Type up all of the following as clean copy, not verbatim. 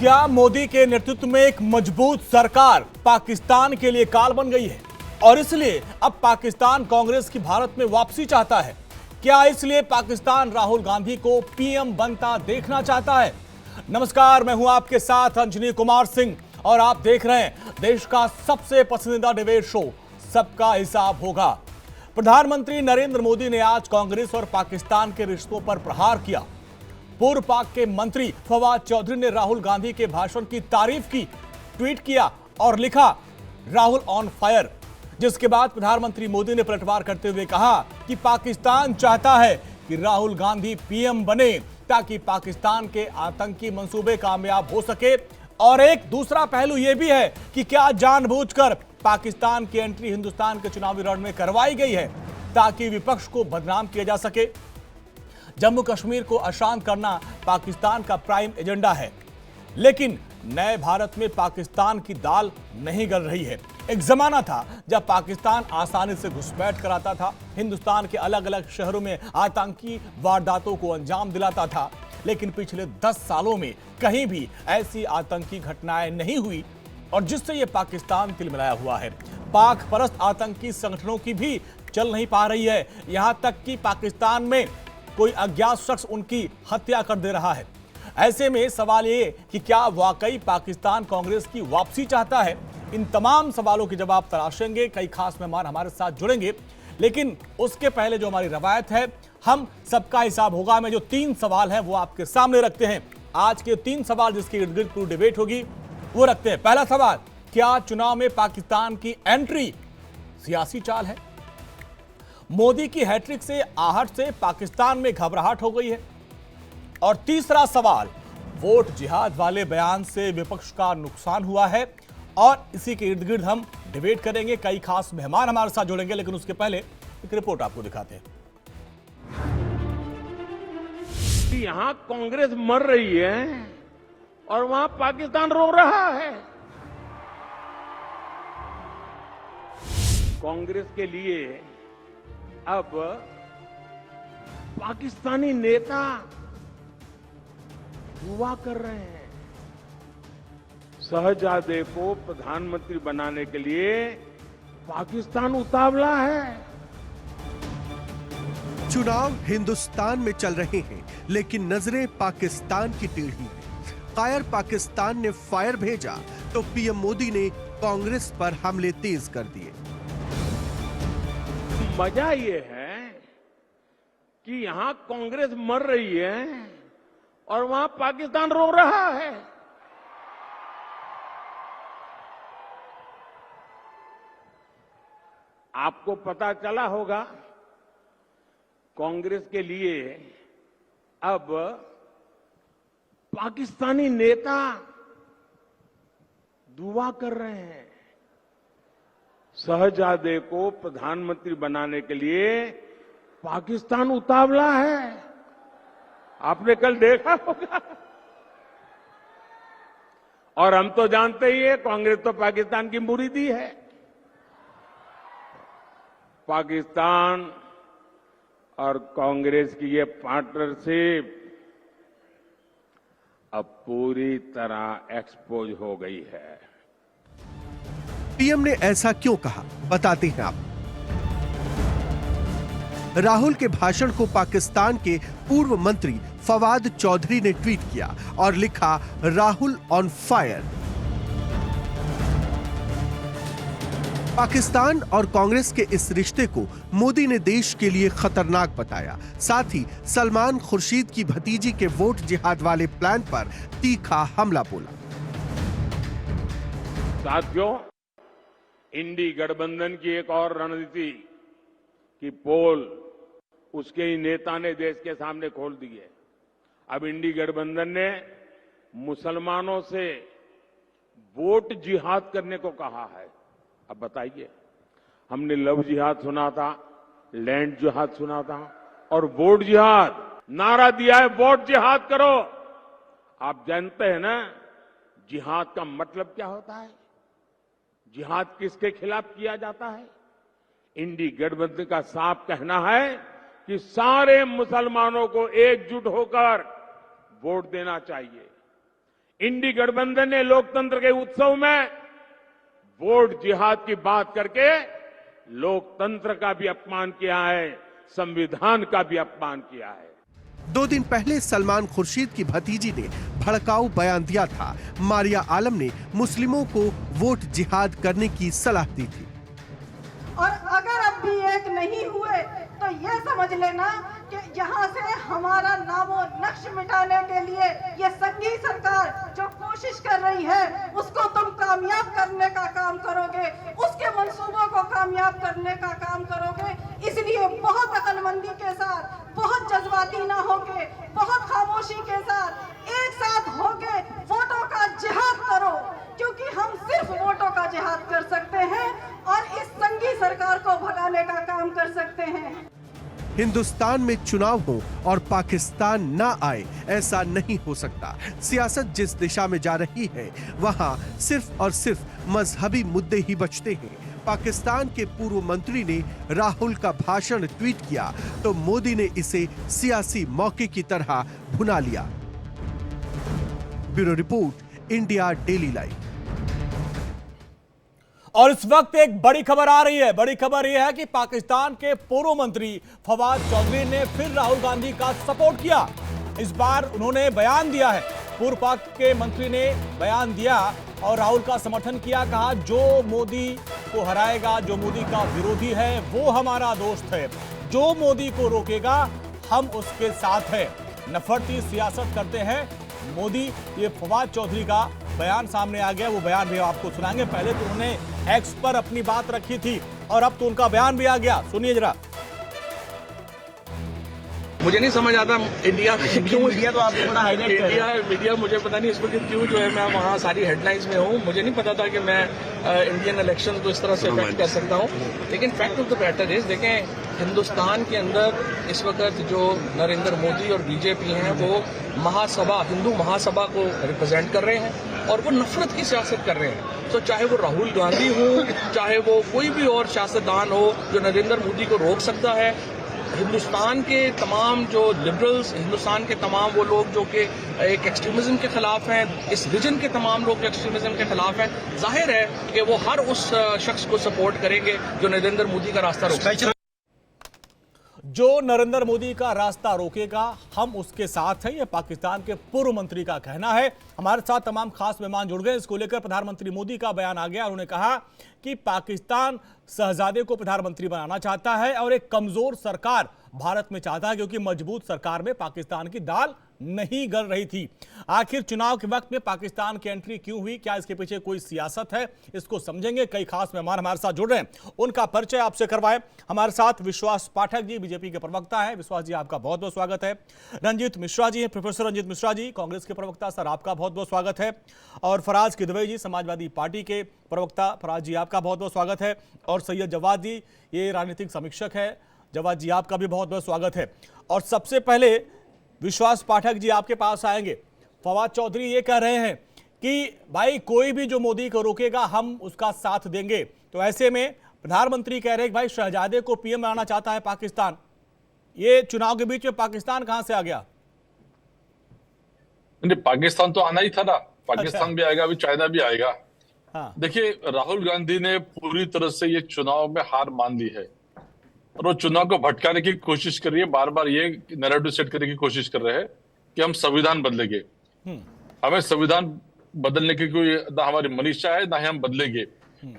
क्या मोदी के नेतृत्व में एक मजबूत सरकार पाकिस्तान के लिए काल बन गई है और इसलिए अब पाकिस्तान कांग्रेस की भारत में वापसी चाहता है? क्या इसलिए पाकिस्तान राहुल गांधी को पीएम बनता देखना चाहता है? नमस्कार, मैं हूं आपके साथ अंजनी कुमार सिंह और आप देख रहे हैं देश का सबसे पसंदीदा डिबेट शो सबका हिसाब होगा। प्रधानमंत्री नरेंद्र मोदी ने आज कांग्रेस और पाकिस्तान के रिश्तों पर प्रहार किया। पूर्व पाक के मंत्री फवाद चौधरी ने राहुल गांधी के भाषण की तारीफ की, ट्वीट किया और लिखा राहुल ऑन फायर, जिसके बाद प्रधानमंत्री मोदी ने पलटवार करते हुए कहा कि पाकिस्तान चाहता है कि राहुल गांधी पीएम बने ताकि पाकिस्तान के आतंकी मंसूबे कामयाब हो सके। और एक दूसरा पहलू यह भी है कि क्या जानबूझकर पाकिस्तान की एंट्री हिंदुस्तान के चुनावी रण में करवाई गई है ताकि विपक्ष को बदनाम किया जा सके। जम्मू कश्मीर को अशांत करना पाकिस्तान का प्राइम एजेंडा है, लेकिन नए भारत में पाकिस्तान की दाल नहीं गल रही है। एक जमाना था जब पाकिस्तान आसानी से घुसपैठ कराता था, हिंदुस्तान के अलग अलग शहरों में आतंकी वारदातों को अंजाम दिलाता था, लेकिन पिछले 10 सालों में कहीं भी ऐसी आतंकी घटनाएं नहीं हुई और जिससे यह पाकिस्तान तिलमिलाया हुआ है। पाक परस्त आतंकी संगठनों की भी चल नहीं पा रही है, यहां तक कि पाकिस्तान में कोई अज्ञात शख्स उनकी हत्या कर दे रहा है। ऐसे में सवाल ये कि क्या वाकई पाकिस्तान कांग्रेस की वापसी चाहता है? इन तमाम सवालों के जवाब तलाशेंगे। कई खास मेहमान हमारे साथ जुड़ेंगे, लेकिन उसके पहले जो हमारी रवायत है, हम सबका हिसाब होगा में जो 3 सवाल है वो आपके सामने रखते हैं। आज के 3 सवाल जिसके इर्द गिर्द पूरी डिबेट होगी वो रखते हैं। पहला सवाल, क्या चुनाव में पाकिस्तान की एंट्री सियासी चाल है? मोदी की हैट्रिक से आहट से पाकिस्तान में घबराहट हो गई है? और तीसरा सवाल, वोट जिहाद वाले बयान से विपक्ष का नुकसान हुआ है? और इसी के इर्द गिर्द हम डिबेट करेंगे। कई खास मेहमान हमारे साथ जुड़ेंगे, लेकिन उसके पहले एक रिपोर्ट आपको दिखाते हैं। यहां कांग्रेस मर रही है और वहां पाकिस्तान रो रहा है। कांग्रेस के लिए अब पाकिस्तानी नेता दुआ कर रहे हैं। शहजादे को प्रधानमंत्री बनाने के लिए पाकिस्तान उतावला है। चुनाव हिंदुस्तान में चल रहे हैं, लेकिन नजरें पाकिस्तान की टेढ़ी हैं। कायर पाकिस्तान ने फायर भेजा तो पीएम मोदी ने कांग्रेस पर हमले तेज कर दिए। मजा ये है कि यहां कांग्रेस मर रही है और वहां पाकिस्तान रो रहा है। आपको पता चला होगा, कांग्रेस के लिए अब पाकिस्तानी नेता दुआ कर रहे हैं। शहजादे को प्रधानमंत्री बनाने के लिए पाकिस्तान उतावला है। आपने कल देखा होगा। और हम तो जानते ही है, कांग्रेस तो पाकिस्तान की मुरीदी है। पाकिस्तान और कांग्रेस की ये पार्टनरशिप अब पूरी तरह एक्सपोज हो गई है। पीएम ने ऐसा क्यों कहा, बताते हैं आप। राहुल के भाषण को पाकिस्तान के पूर्व मंत्री फवाद चौधरी ने ट्वीट किया और लिखा राहुल ऑन फायर। पाकिस्तान और कांग्रेस के इस रिश्ते को मोदी ने देश के लिए खतरनाक बताया। साथ ही सलमान खुर्शीद की भतीजी के वोट जिहाद वाले प्लान पर तीखा हमला बोला। साथियों, इंडी गठबंधन की एक और रणनीति की पोल उसके ही नेता ने देश के सामने खोल दी है। अब इंडी गठबंधन ने मुसलमानों से वोट जिहाद करने को कहा है। अब बताइए, हमने लव जिहाद सुना था, लैंड जिहाद सुना था, और वोट जिहाद नारा दिया है, वोट जिहाद करो। आप जानते हैं ना जिहाद का मतलब क्या होता है? जिहाद किसके खिलाफ किया जाता है? इंडी गठबंधन का साफ कहना है कि सारे मुसलमानों को एकजुट होकर वोट देना चाहिए। इंडी गठबंधन ने लोकतंत्र के उत्सव में वोट जिहाद की बात करके लोकतंत्र का भी अपमान किया है, संविधान का भी अपमान किया है। 2 दिन पहले सलमान खुर्शीद की भतीजी ने भड़काऊ बयान दिया था। मारिया आलम ने मुस्लिमों को वोट जिहाद करने की सलाह दी थी। और अगर अब भी एक नहीं हुए तो ये समझ लेना कि यहाँ से हमारा नामो नक्श मिटाने के लिए ये संघी सरकार जो कोशिश कर रही है उसको तुम कामयाब करने का काम करोगे, उसके मंसूबों को कामयाब करने का काम करोगे। इसलिए बहुत अक्लमंदी के साथ, बहुत जज्बाती ना होके, बहुत खामोशी के साथ एक साथ होके वोटों का जिहाद करो, क्योंकि हम सिर्फ वोटों का जिहाद कर सकते हैं और इस संघी सरकार को भगाने का काम कर सकते हैं। हिंदुस्तान में चुनाव हो और पाकिस्तान ना आए, ऐसा नहीं हो सकता। सियासत जिस दिशा में जा रही है वहां सिर्फ और सिर्फ मजहबी मुद्दे ही बचते हैं। पाकिस्तान के पूर्व मंत्री ने राहुल का भाषण ट्वीट किया तो मोदी ने इसे सियासी मौके की तरह भुना लिया। Bureau report, India daily live. और इस वक्त एक बड़ी खबर आ रही है। बड़ी खबर यह है कि पाकिस्तान के पूर्व मंत्री फवाद चौधरी ने फिर राहुल गांधी का सपोर्ट किया। इस बार उन्होंने बयान दिया है। पूर्व पाक के मंत्री ने बयान दिया और राहुल का समर्थन किया। कहा जो मोदी को हराएगा, जो मोदी का विरोधी है वो हमारा दोस्त है, जो मोदी को रोकेगा हम उसके साथ है। नफरती सियासत करते हैं मोदी। ये फवाद चौधरी का बयान सामने आ गया। वो बयान भी आपको सुनाएंगे। पहले तो उन्होंने एक्स पर अपनी बात रखी थी और अब तो उनका बयान भी आ गया। सुनिए जरा। मुझे नहीं समझ आता इंडिया क्यों, मीडिया तो आपको बड़ा हाईलाइट कर रहा है। मीडिया मुझे पता नहीं इस वक्त क्यों जो है मैं वहाँ सारी हेडलाइंस में हूँ। मुझे नहीं पता था कि मैं इंडियन इलेक्शन को इस तरह से इफेक्ट कर सकता हूँ। लेकिन fact of the matter is, देखें हिंदुस्तान के अंदर इस वक्त जो नरेंद्र मोदी और बीजेपी हैं वो महासभा, हिंदू महासभा को रिप्रेजेंट कर रहे हैं और वो नफरत की सियासत कर रहे हैं। तो चाहे वो राहुल गांधी हो, चाहे वो कोई भी और सियासतदान हो जो नरेंद्र मोदी को रोक सकता है। हिंदुस्तान के तमाम जो लिबरल्स, हिंदुस्तान के तमाम वो लोग जो कि एक एक्सट्रीमिज्म के खिलाफ हैं, इस रीजन के तमाम लोग जो एक्सट्रीमिज्म के खिलाफ हैं, जाहिर है कि वो हर उस शख्स को सपोर्ट करेंगे जो नरेंद्र मोदी का रास्ता रोक जो नरेंद्र मोदी का रास्ता रोकेगा हम उसके साथ हैं। यह पाकिस्तान के पूर्व मंत्री का कहना है। हमारे साथ तमाम खास मेहमान जुड़ गए। इसको लेकर प्रधानमंत्री मोदी का बयान आ गया। उन्होंने कहा कि पाकिस्तान शहजादे को प्रधानमंत्री बनाना चाहता है और एक कमजोर सरकार भारत में चाहता है, क्योंकि मजबूत सरकार में पाकिस्तान की दाल नहीं गल रही थी। आखिर चुनाव के वक्त में पाकिस्तान की एंट्री क्यों हुई? क्या इसके पीछे कोई सियासत है? इसको समझेंगे। कई खास मेहमान हमारे साथ जुड़ रहे हैं, उनका परिचय आपसे करवाएं। हमारे साथ विश्वास पाठक जी, बीजेपी के प्रवक्ता है। विश्वास जी, आपका बहुत बहुत स्वागत है। रंजीत मिश्रा जी हैं, प्रोफेसर रंजीत मिश्रा जी, कांग्रेस के प्रवक्ता। सर, आपका बहुत बहुत स्वागत है। और फराज किदवई जी, समाजवादी पार्टी के प्रवक्ता। फराज जी, आपका बहुत बहुत स्वागत है। और सैयद जवाद जी, ये राजनीतिक समीक्षक है। जवाद जी, आपका भी बहुत बहुत स्वागत है। और सबसे पहले विश्वास पाठक जी आपके पास आएंगे। फवाद चौधरी ये कह रहे हैं कि भाई कोई भी जो मोदी को रोकेगा हम उसका साथ देंगे। तो ऐसे में प्रधानमंत्री कह रहे हैं कि भाई शहजादे को पीएम बनाना चाहता है पाकिस्तान। ये चुनाव के बीच में पाकिस्तान कहां से आ गया? नहीं, पाकिस्तान तो आना ही था ना। पाकिस्तान भी आएगा, अभी चाइना भी आएगा। हाँ। देखिए, राहुल गांधी ने पूरी तरह से ये चुनाव में हार मान ली है और वो चुनाव को भटकाने की कोशिश कर रही है। बार बार ये नैरेटिव सेट करने की कोशिश कर रहे हैं कि हम संविधान बदलेंगे। हमें संविधान बदलने की कोई ना हमारी मनीषा है, ना ही हम बदलेंगे।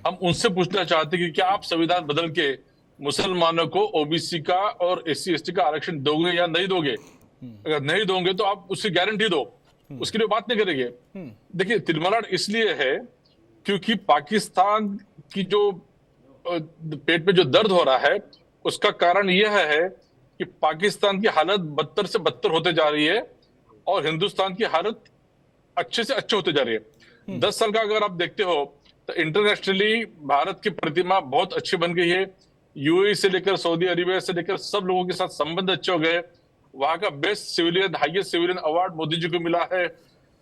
हम उनसे पूछना चाहते हैं कि क्या आप संविधान बदल के मुसलमानों को ओबीसी का और एससी एसटी का आरक्षण दोगे या नहीं दोगे? अगर नहीं दोगे तो आप उसकी गारंटी दो, उसके लिए बात नहीं करेंगे। देखिए, तिलमलाट इसलिए है क्योंकि पाकिस्तान की जो पेट में जो दर्द हो रहा है उसका कारण यह है कि पाकिस्तान की हालत बदतर से बदतर होते जा रही है और हिंदुस्तान की हालत अच्छे से अच्छे होते जा रही है। 10 साल का अगर आप देखते हो तो इंटरनेशनली भारत की प्रतिमा बहुत अच्छी बन गई है। यूएई से लेकर सऊदी अरेबिया से लेकर सब लोगों के साथ संबंध अच्छे हो गए। वहां का best civilian, highest civilian award Modi ji को मिला है।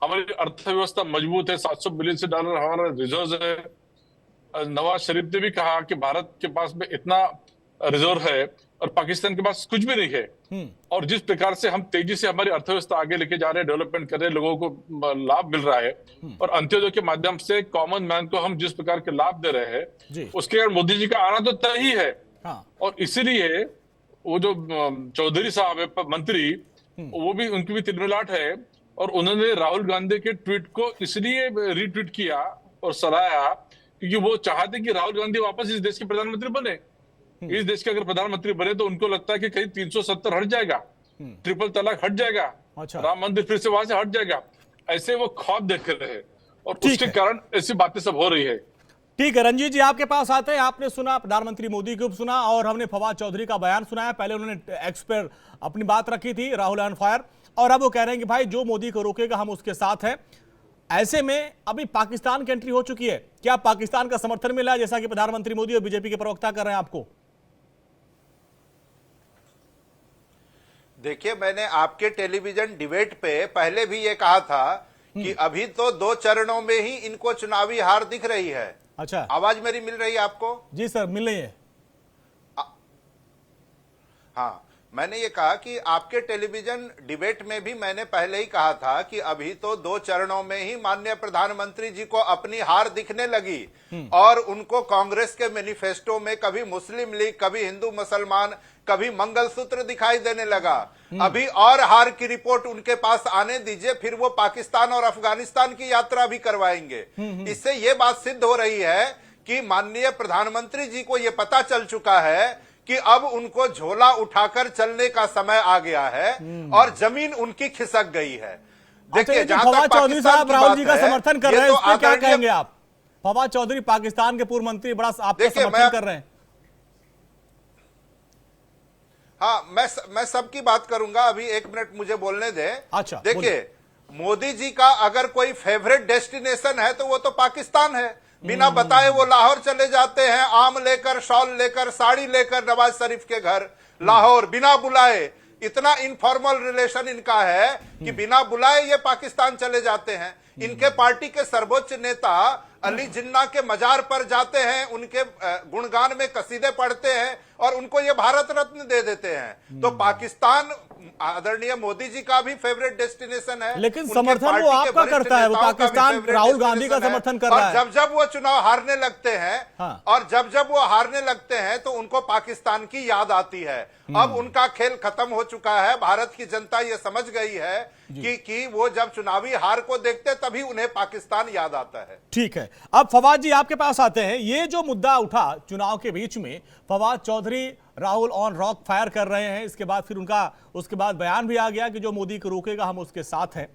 हमारी अर्थव्यवस्था मजबूत है। $700 बिलियन से डॉलर हमारा रिजर्व है। नवाज शरीफ ने भी कहा कि भारत के पास में इतना रिजर्व है और पाकिस्तान के पास कुछ भी नहीं है। और जिस प्रकार से हम तेजी से हमारी अर्थव्यवस्था आगे लेके जा रहे हैं, डेवलपमेंट कर रहे हैं, लोगों को लाभ मिल रहा है, और अंत्योदय के माध्यम से कॉमन मैन को हम जिस प्रकार के लाभ दे रहे हैं, उसके कारण मोदी जी का आना तो तय ही है। और इसीलिए वो जो चौधरी साहब है मंत्री, वो भी, उनकी भी तिलमिलाट है, और उन्होंने राहुल गांधी के ट्वीट को इसलिए रीट्वीट किया और सराहा क्योंकि वो चाहते कि राहुल गांधी वापस इस देश के प्रधानमंत्री बने। इस देश के अगर प्रधानमंत्री बने तो उनको लगता है कि कहीं 370 हट जाएगा, ट्रिपल तलाक हट जाएगा, राम मंदिर फिर से वहां से हट जाएगा, ऐसे वो ख्वाब देख रहे हैं, और उसके कारण ऐसी बातें सब हो रही है। ठीक है, रंजीत जी आपके पास आते हैं। आपने सुना प्रधानमंत्री मोदी को सुना, और हमने फवाद चौधरी का बयान सुना है। पहले उन्होंने एक्स पर अपनी बात रखी थी, राहुल ऑन फायर, और अब वो कह रहे हैं कि भाई जो मोदी को रोकेगा हम उसके साथ हैं। ऐसे में अभी पाकिस्तान की एंट्री हो चुकी है, क्या पाकिस्तान का समर्थन मिला है, जैसा कि प्रधानमंत्री मोदी और बीजेपी के प्रवक्ता कर रहे हैं आपको? देखिए, मैंने आपके टेलीविजन डिबेट पे पहले भी ये कहा था कि अभी तो 2 चरणों में ही इनको चुनावी हार दिख रही है। अच्छा, आवाज मेरी मिल रही है आपको? जी सर, मिल रही है। हाँ, मैंने ये कहा कि आपके टेलीविजन डिबेट में भी मैंने पहले ही कहा था कि अभी तो 2 चरणों में ही माननीय प्रधानमंत्री जी को अपनी हार दिखने लगी, और उनको कांग्रेस के मैनिफेस्टो में कभी मुस्लिम लीग, कभी हिंदू मुसलमान, कभी मंगलसूत्र दिखाई देने लगा। अभी और हार की रिपोर्ट उनके पास आने दीजिए, फिर वो पाकिस्तान और अफगानिस्तान की यात्रा भी करवाएंगे। इससे ये बात सिद्ध हो रही है कि माननीय प्रधानमंत्री जी को ये पता चल चुका है कि अब उनको झोला उठाकर चलने का समय आ गया है, और जमीन उनकी खिसक गई है। देखिए, जहां तक चौधरी साहब राहुल जी का समर्थन कर रहे हैं, तो इस पे क्या कहेंगे आप? फवाद चौधरी पाकिस्तान के पूर्व मंत्री बड़ा आपका समर्थन कर रहे हैं। हाँ, मैं सबकी बात करूंगा, अभी 1 मिनट मुझे बोलने दें। अच्छा, देखिए, मोदी जी का अगर कोई फेवरेट डेस्टिनेशन है तो वो तो पाकिस्तान है। बिना बताए वो लाहौर चले जाते हैं, आम लेकर, शॉल लेकर, साड़ी लेकर नवाज शरीफ के घर लाहौर, बिना बुलाए। इतना इनफॉर्मल रिलेशन इनका है कि बिना बुलाए ये पाकिस्तान चले जाते हैं। इनके पार्टी के सर्वोच्च नेता अली जिन्ना के मजार पर जाते हैं, उनके गुणगान में कसीदे पढ़ते हैं, और उनको ये भारत रत्न दे देते हैं। तो पाकिस्तान आदरणीय मोदी जी का भी फेवरेट डेस्टिनेशन है, लेकिन समर्थन वो आपका करता है, वो पाकिस्तान राहुल गांधी का समर्थन कर रहा है। जब जब वो चुनाव हारने लगते हैं, हाँ। और जब जब वो हारने लगते हैं तो उनको पाकिस्तान की याद आती है। अब उनका खेल खत्म हो चुका है। भारत की जनता ये समझ गई है कि वो जब चुनावी हार को देखते तभी उन्हें पाकिस्तान याद आता है। ठीक है, अब फवाद जी आपके पास आते हैं। ये जो मुद्दा उठा चुनाव के बीच में, फवाद चौधरी राहुल ऑन रॉक फायर कर रहे हैं, इसके बाद फिर उसके बाद बयान भी आ गया कि जो मोदी को रोकेगा हम उसके साथ हैं।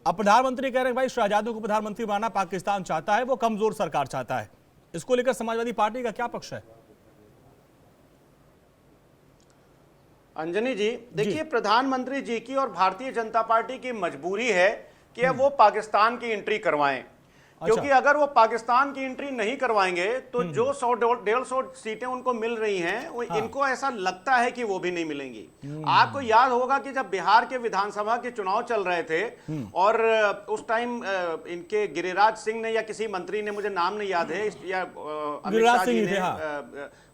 अब प्रधानमंत्री कह रहे हैं भाई शहजादों को प्रधानमंत्री बनाना पाकिस्तान चाहता है, वो कमजोर सरकार चाहता है। इसको लेकर समाजवादी पार्टी का क्या पक्ष है? अंजनी जी, देखिए, प्रधानमंत्री जी की और भारतीय जनता पार्टी की मजबूरी है कि अब वो पाकिस्तान की एंट्री करवाएं। क्योंकि अगर वो पाकिस्तान की एंट्री नहीं करवाएंगे तो जो 100-150 सीटें उनको मिल रही हैं, वो इनको ऐसा लगता है कि वो भी नहीं मिलेंगी। आपको याद होगा कि जब बिहार के विधानसभा के चुनाव चल रहे थे, और उस टाइम इनके गिरिराज सिंह ने या किसी मंत्री ने, मुझे नाम नहीं याद है, या अमित शाह जी ने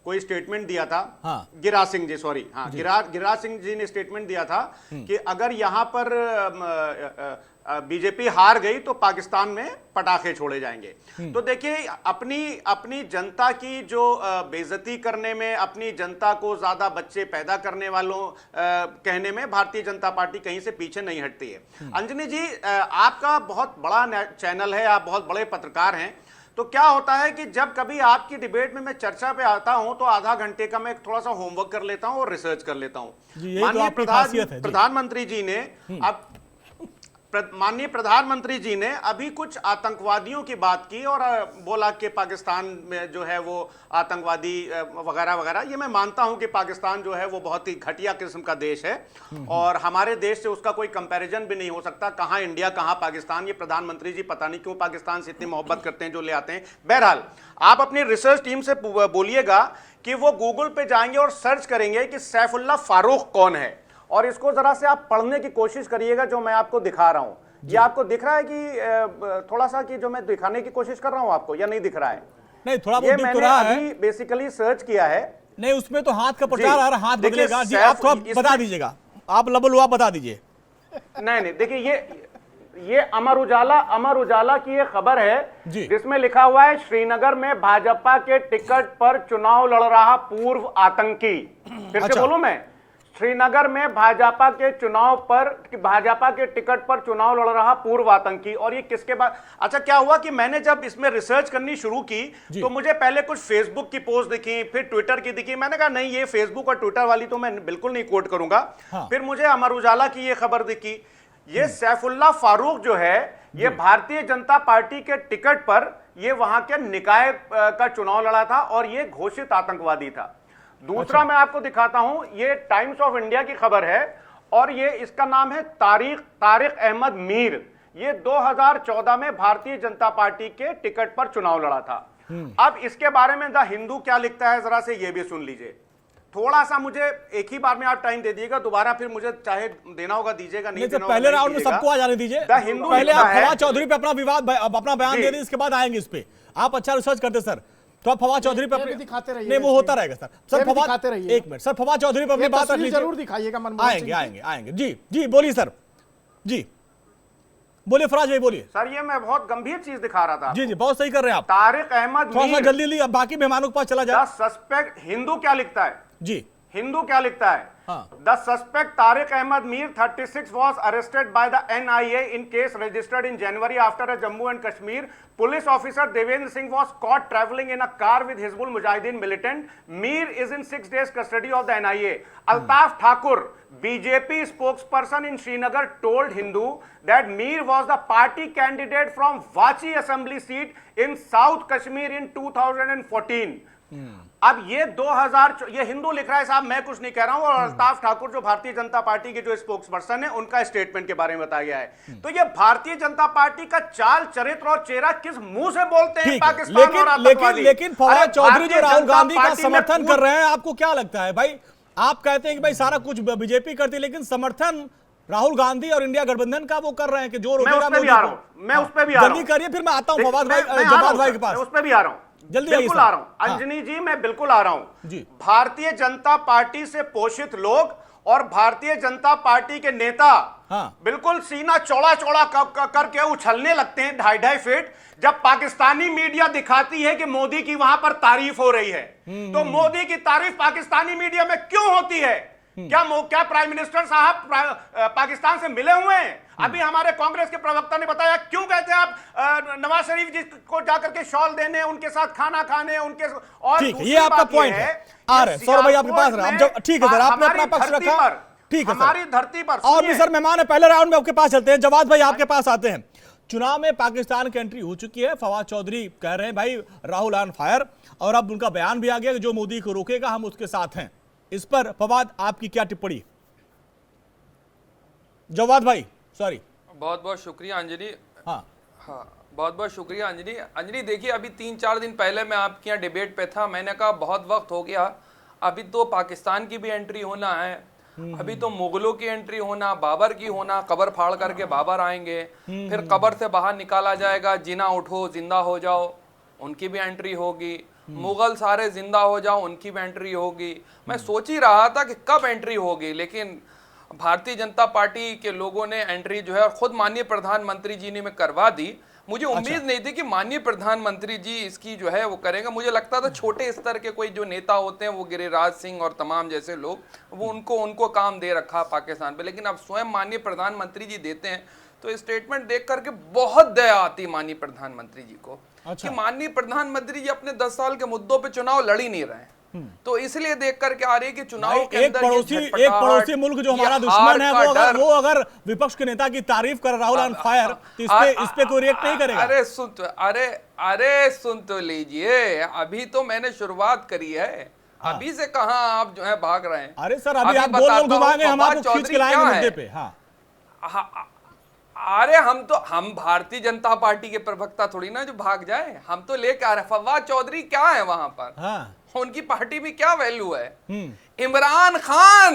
कोई स्टेटमेंट दिया था। गिरिराज सिंह जी, सॉरी, हाँ, गिरिराज सिंह जी ने स्टेटमेंट दिया था कि अगर यहां पर बीजेपी हार गई तो पाकिस्तान में पटाखे छोड़े जाएंगे। तो देखिए, अपनी जनता की जो बेइज्जती करने में, अपनी जनता को ज्यादा बच्चे पैदा करने वालों कहने में भारतीय जनता पार्टी कहीं से पीछे नहीं हटती है। अंजनी जी, आपका बहुत बड़ा चैनल है, आप बहुत बड़े पत्रकार हैं, तो क्या होता है कि जब कभी आपकी डिबेट में मैं चर्चा पे आता हूं तो आधा घंटे का मैं थोड़ा सा होमवर्क कर लेता हूं और रिसर्च कर लेता हूं। माननीय प्रधानमंत्री जी ने अभी कुछ आतंकवादियों की बात की और बोला कि पाकिस्तान में जो है वो आतंकवादी वगैरह वगैरह। ये मैं मानता हूं कि पाकिस्तान जो है वो बहुत ही घटिया किस्म का देश है, और हमारे देश से उसका कोई कंपैरिजन भी नहीं हो सकता। कहां इंडिया, कहां पाकिस्तान। ये प्रधानमंत्री जी पता नहीं क्यों पाकिस्तान से इतनी मोहब्बत करते हैं जो ले आते हैं। बहरहाल, आप अपनी रिसर्च टीम से बोलिएगा कि वो गूगल पे जाएंगे और सर्च करेंगे कि सैफुल्लाह फारूक कौन है, और इसको जरा से आप पढ़ने की कोशिश करिएगा। जो मैं आपको दिखा रहा हूं, ये आपको दिख रहा है कि थोड़ा सा कि जो मैं दिखाने की कोशिश कर रहा हूं आपको, या नहीं दिख रहा है? नहीं, थोड़ा ये मैंने अभी बेसिकली सर्च किया है नहीं, उसमें तो हाथ का प्रचार आ रहा, हाथ देखिए, बदलेगा जी। सैफ आप थोड़ा इसमें- बता दीजिएगा, आप लबल आप बता दीजिए। नहीं, देखिए ये अमर उजाला की ये खबर है जी। जिसमें लिखा हुआ है श्रीनगर में भाजपा के टिकट पर चुनाव लड़ रहा पूर्व आतंकी। फिर से बोलूं मैं, श्रीनगर में भाजपा के टिकट पर चुनाव लड़ रहा पूर्व आतंकी। और ये किसके बाद? अच्छा, क्या हुआ कि मैंने जब इसमें रिसर्च करनी शुरू की तो मुझे पहले कुछ फेसबुक की पोस्ट दिखी, फिर ट्विटर की दिखी। मैंने कहा नहीं, ये फेसबुक और ट्विटर वाली तो मैं बिल्कुल नहीं कोट करूंगा। फिर मुझे अमर उजाला की ये खबर दिखी। ये सैफुल्ला फारूक जो है, ये भारतीय जनता पार्टी के टिकट पर ये वहां के निकाय का चुनाव लड़ा था और ये घोषित आतंकवादी था। दूसरा मैं आपको दिखाता हूं, ये टाइम्स ऑफ इंडिया की खबर है और ये इसका नाम है तारिक अहमद मीर। ये 2014 में भारतीय जनता पार्टी के टिकट पर चुनाव लड़ा था। अब इसके बारे में द हिंदू क्या लिखता है, जरा से ये भी सुन लीजिए। थोड़ा सा मुझे एक ही बार में आप टाइम दे दीजिएगा, दोबारा फिर मुझे चाहे देना होगा दीजिएगा, नहीं देना होगा पहले राउंड में सबको आ जाने दीजिए। द हिंदू पहले आप लिखता है- फवाद चौधरी पे अपना बयान दे दें, इसके बाद आएंगे इस पे। आप अच्छा रिसर्च करते सर, तो आप फवाद चौधरी पे भी दिखाते रहिए। नहीं, वो होता रहेगा सर। सर दिखाते फवाद, रहिए। एक मिनट सर, फवाद चौधरी पे अपनी बात रख लीजिए। जरूर दिखाइएगा मनमोहन सिंह की। आएंगे जी जी, बोलिए सर जी, बोलिए फराज भाई, बोलिए सर। ये मैं बहुत गंभीर चीज दिखा रहा था। जी जी, बहुत सही कर रहे हैं आप। तारिक अहमद थोड़ा सा मीर, जल्दी अब बाकी मेहमानों के पास चला द जाए। सस्पेक्ट, हिंदू क्या लिखता है? जी, हिंदू क्या लिखता है? हाँ। The suspect Tariq Ahmad Mir 36 was arrested by the NIA in case registered in January after a Jammu and Kashmir police officer Devendra Singh was caught traveling in a car with Hizbul Mujahideen militant. Mir is in 6 days custody of the NIA. Altaf Thakur, BJP spokesperson in Srinagar, told Hindu that Mir was the party candidate from Vachi assembly seat in South Kashmir in 2014. अब ये 2000, ये हिंदू लिख रहा है साहब, मैं कुछ नहीं कह रहा हूं। और अल्ताफ ठाकुर जो भारतीय जनता पार्टी के जो स्पोक्स पर्सन है, उनका स्टेटमेंट के बारे में बताया गया है। तो ये भारतीय जनता पार्टी का चाल चरित्र और चेहरा किस मुंह से बोलते हैं ठीक है। पाकिस्तान और आतंकवादी? लेकिन फवाद अरे चौधरी जो भारतीय राहुल जनता गांधी का पार्टी में समर्थन कर रहे हैं, आपको क्या लगता है भाई? आप कहते हैं कि भाई सारा कुछ बीजेपी करती है, लेकिन समर्थन राहुल गांधी और इंडिया गठबंधन का वो कर रहे हैं कि जो मैं उस पे भी आ रहा हूं, मैं उस पे भी आ रहा हूं। जल्दी करिए, फिर मैं आता हूं फवाद भाई, मैं आ रहा जवाद हूं भाई सर, के पास। मैं उस पे भी आ रहा हूं, जल्दी बिल्कुल आइए आ सर। रहा हूं अंजनी जी, मैं बिल्कुल आ रहा हूं जी। भारतीय जनता पार्टी से पोषित लोग और भारतीय जनता पार्टी के नेता बिल्कुल सीना चौड़ा चौड़ा करके उछलने लगते हैं 2.5 फीट, जब पाकिस्तानी मीडिया दिखाती है कि मोदी की वहां पर तारीफ हो रही है। तो मोदी की तारीफ पाकिस्तानी मीडिया में क्यों होती है? क्या प्राइम मिनिस्टर साहब पाकिस्तान से मिले हुए हैं? अभी हमारे कांग्रेस के प्रवक्ता ने बताया, क्यों कहते हैं आप नवाज शरीफ जी को जाकर के शॉल देने, उनके साथ खाना खाने, उनके और ठीक है, ये आपका पॉइंट है। आ रहे सौरभ भाई आपके पास रहा, ठीक है सर, आपने अपना पक्ष रखा, ठीक है हमारी धरती पर। और भी सर मेहमान है, पहले राउंड में आपके पास चलते हैं। जवाद भाई आपके पास आते हैं। चुनाव में पाकिस्तान की एंट्री हो चुकी है। फवाद चौधरी कह रहे हैं भाई राहुल ऑन फायर, और अब उनका बयान भी आ गया कि जो मोदी को रोकेगा हम उसके साथ हैं। इस पर फवाद आपकी क्या टिप्पणी? जवाद भाई, सॉरी। बहुत बहुत शुक्रिया अंजलि। हाँ, बहुत बहुत शुक्रिया अंजलि। अंजलि देखिए, अभी 3-4 दिन पहले मैं आपके यहाँ डिबेट पे था, मैंने कहा बहुत वक्त हो गया, अभी तो पाकिस्तान की भी एंट्री होना है, अभी तो मुगलों की एंट्री होना, बाबर की होना, कबर फाड़ करके बाबर आएंगे, फिर कबर से बाहर निकाला जाएगा, जिना उठो जिंदा हो जाओ, उनकी भी एंट्री होगी, मुगल सारे जिंदा हो जाओ, उनकी भी एंट्री होगी। मैं सोच ही रहा था कि कब एंट्री होगी, लेकिन भारतीय जनता पार्टी के लोगों ने एंट्री जो है खुद माननीय प्रधानमंत्री जी ने करवा दी। मुझे उम्मीद नहीं थी कि माननीय प्रधानमंत्री जी इसकी जो है वो करेंगे। मुझे लगता था छोटे स्तर के कोई जो नेता होते हैं, वो गिरिराज सिंह और तमाम जैसे लोग, वो उनको काम दे रखा पाकिस्तान पे, लेकिन अब स्वयं माननीय प्रधानमंत्री जी देते हैं, तो स्टेटमेंट देख करके बहुत दया आती माननीय प्रधानमंत्री जी को। कि माननीय प्रधानमंत्री जी अपने 10 साल के मुद्दों पे चुनाव लड़ ही नहीं रहे, तो इसलिए देख करके आ रही है कि चुनाव के अंदर एक पड़ोसी मुल्क जो हमारा दुश्मन है, वो अगर विपक्ष के नेता की तारीफ कर राहुल ऑन फायर, तो इस पे कोई रिएक्ट नहीं करेगा? अरे सुन तो लीजिए, अभी तो मैंने शुरुआत करी है, अभी से कहां आप जो है भाग रहे हैं? अरे सर, अभी आप गोल घुमाएंगे, हम आपको खींच के लाएंगे मुद्दे पे। अरे हम भारतीय जनता पार्टी के प्रवक्ता थोड़ी ना जो भाग जाए, हम तो लेके आ रहे हैं। फवाद चौधरी क्या है वहां पर? उनकी पार्टी में क्या वैल्यू है? इमरान खान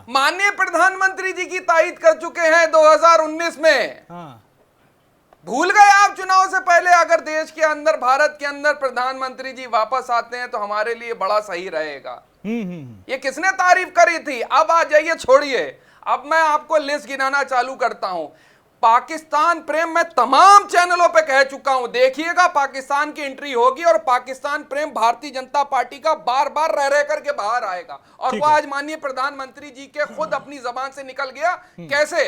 माननीय प्रधानमंत्री जी की तायद कर चुके हैं 2019 में। भूल गए आप चुनाव से पहले अगर देश के अंदर, भारत के अंदर प्रधानमंत्री जी वापस आते हैं तो हमारे लिए बड़ा सही रहेगा। ये किसने तारीफ करी थी? अब आ जाइए, छोड़िए, अब मैं आपको लिस्ट गिनाना चालू करता हूं। पाकिस्तान प्रेम मैं तमाम चैनलों पे कह चुका हूं, देखिएगा पाकिस्तान की एंट्री होगी और पाकिस्तान प्रेम भारतीय जनता पार्टी का बार बार रह करके बाहर आएगा। और वो आज माननीय प्रधानमंत्री जी के खुद अपनी जबान से निकल गया। कैसे?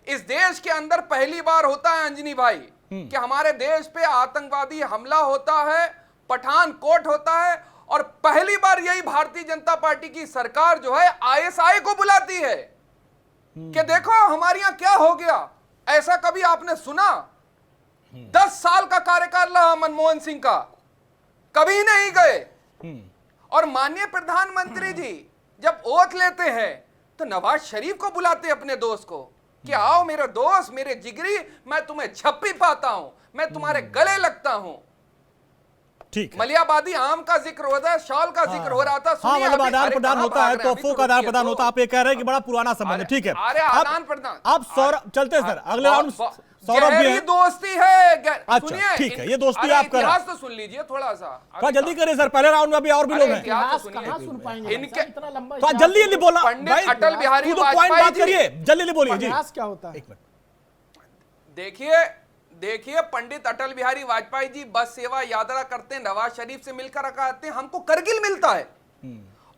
इस देश के अंदर पहली बार होता है अंजनी भाई कि हमारे देश पे आतंकवादी हमला होता है, पठानकोट होता है, और पहली बार यही भारतीय जनता पार्टी की सरकार जो है आईएसआई को बुलाती है कि देखो हमारे यहां क्या हो गया। ऐसा कभी आपने सुना? 10 साल का कार्यकाल रहा मनमोहन सिंह का, कभी नहीं गए। और माननीय प्रधानमंत्री जी जब ओथ लेते हैं तो नवाज शरीफ को बुलाते अपने दोस्त को कि आओ मेरे दोस्त, मेरे जिगरी, मैं तुम्हें छप्पी पाता हूं, मैं तुम्हारे गले लगता हूं। ठीक है। मलियाबादी आम का जिक्र हो रहा है, शॉल का जिक्र हो रहा था। हाँ, मतलब आदान प्रदान होता है, तोहफों का आदान प्रदान होता है। आप ये कह रहे हैं कि बड़ा पुराना संबंध है। ठीक है, अरे आदान प्रदान। आप सौरभ चलते सर, अगले राउंड सौरभ भी है। दोस्ती है। अच्छा ठीक है, ये दोस्ती आप कर रहे हैं। इतिहास तो सुन लीजिए थोड़ा सा, थोड़ा जल्दी करिए सर, पहले राउंड में अभी और भी लोग हैं। कहाँ सुन पाएंगे इनके इतना लंबा थोड़ा जल्दी जल्दी बोलना पंडित अटल बिहारी पॉइंट वाजपेयी बात जी। करिए, जल्दी जल्दी बोलिए जी। इतिहास क्या होता है? एक मिनट। देखिए पंडित अटल बिहारी वाजपेयी जी बस सेवा यात्रा करते हैं, नवाज शरीफ से मिलकर आते हैं, हमको करगिल मिलता है,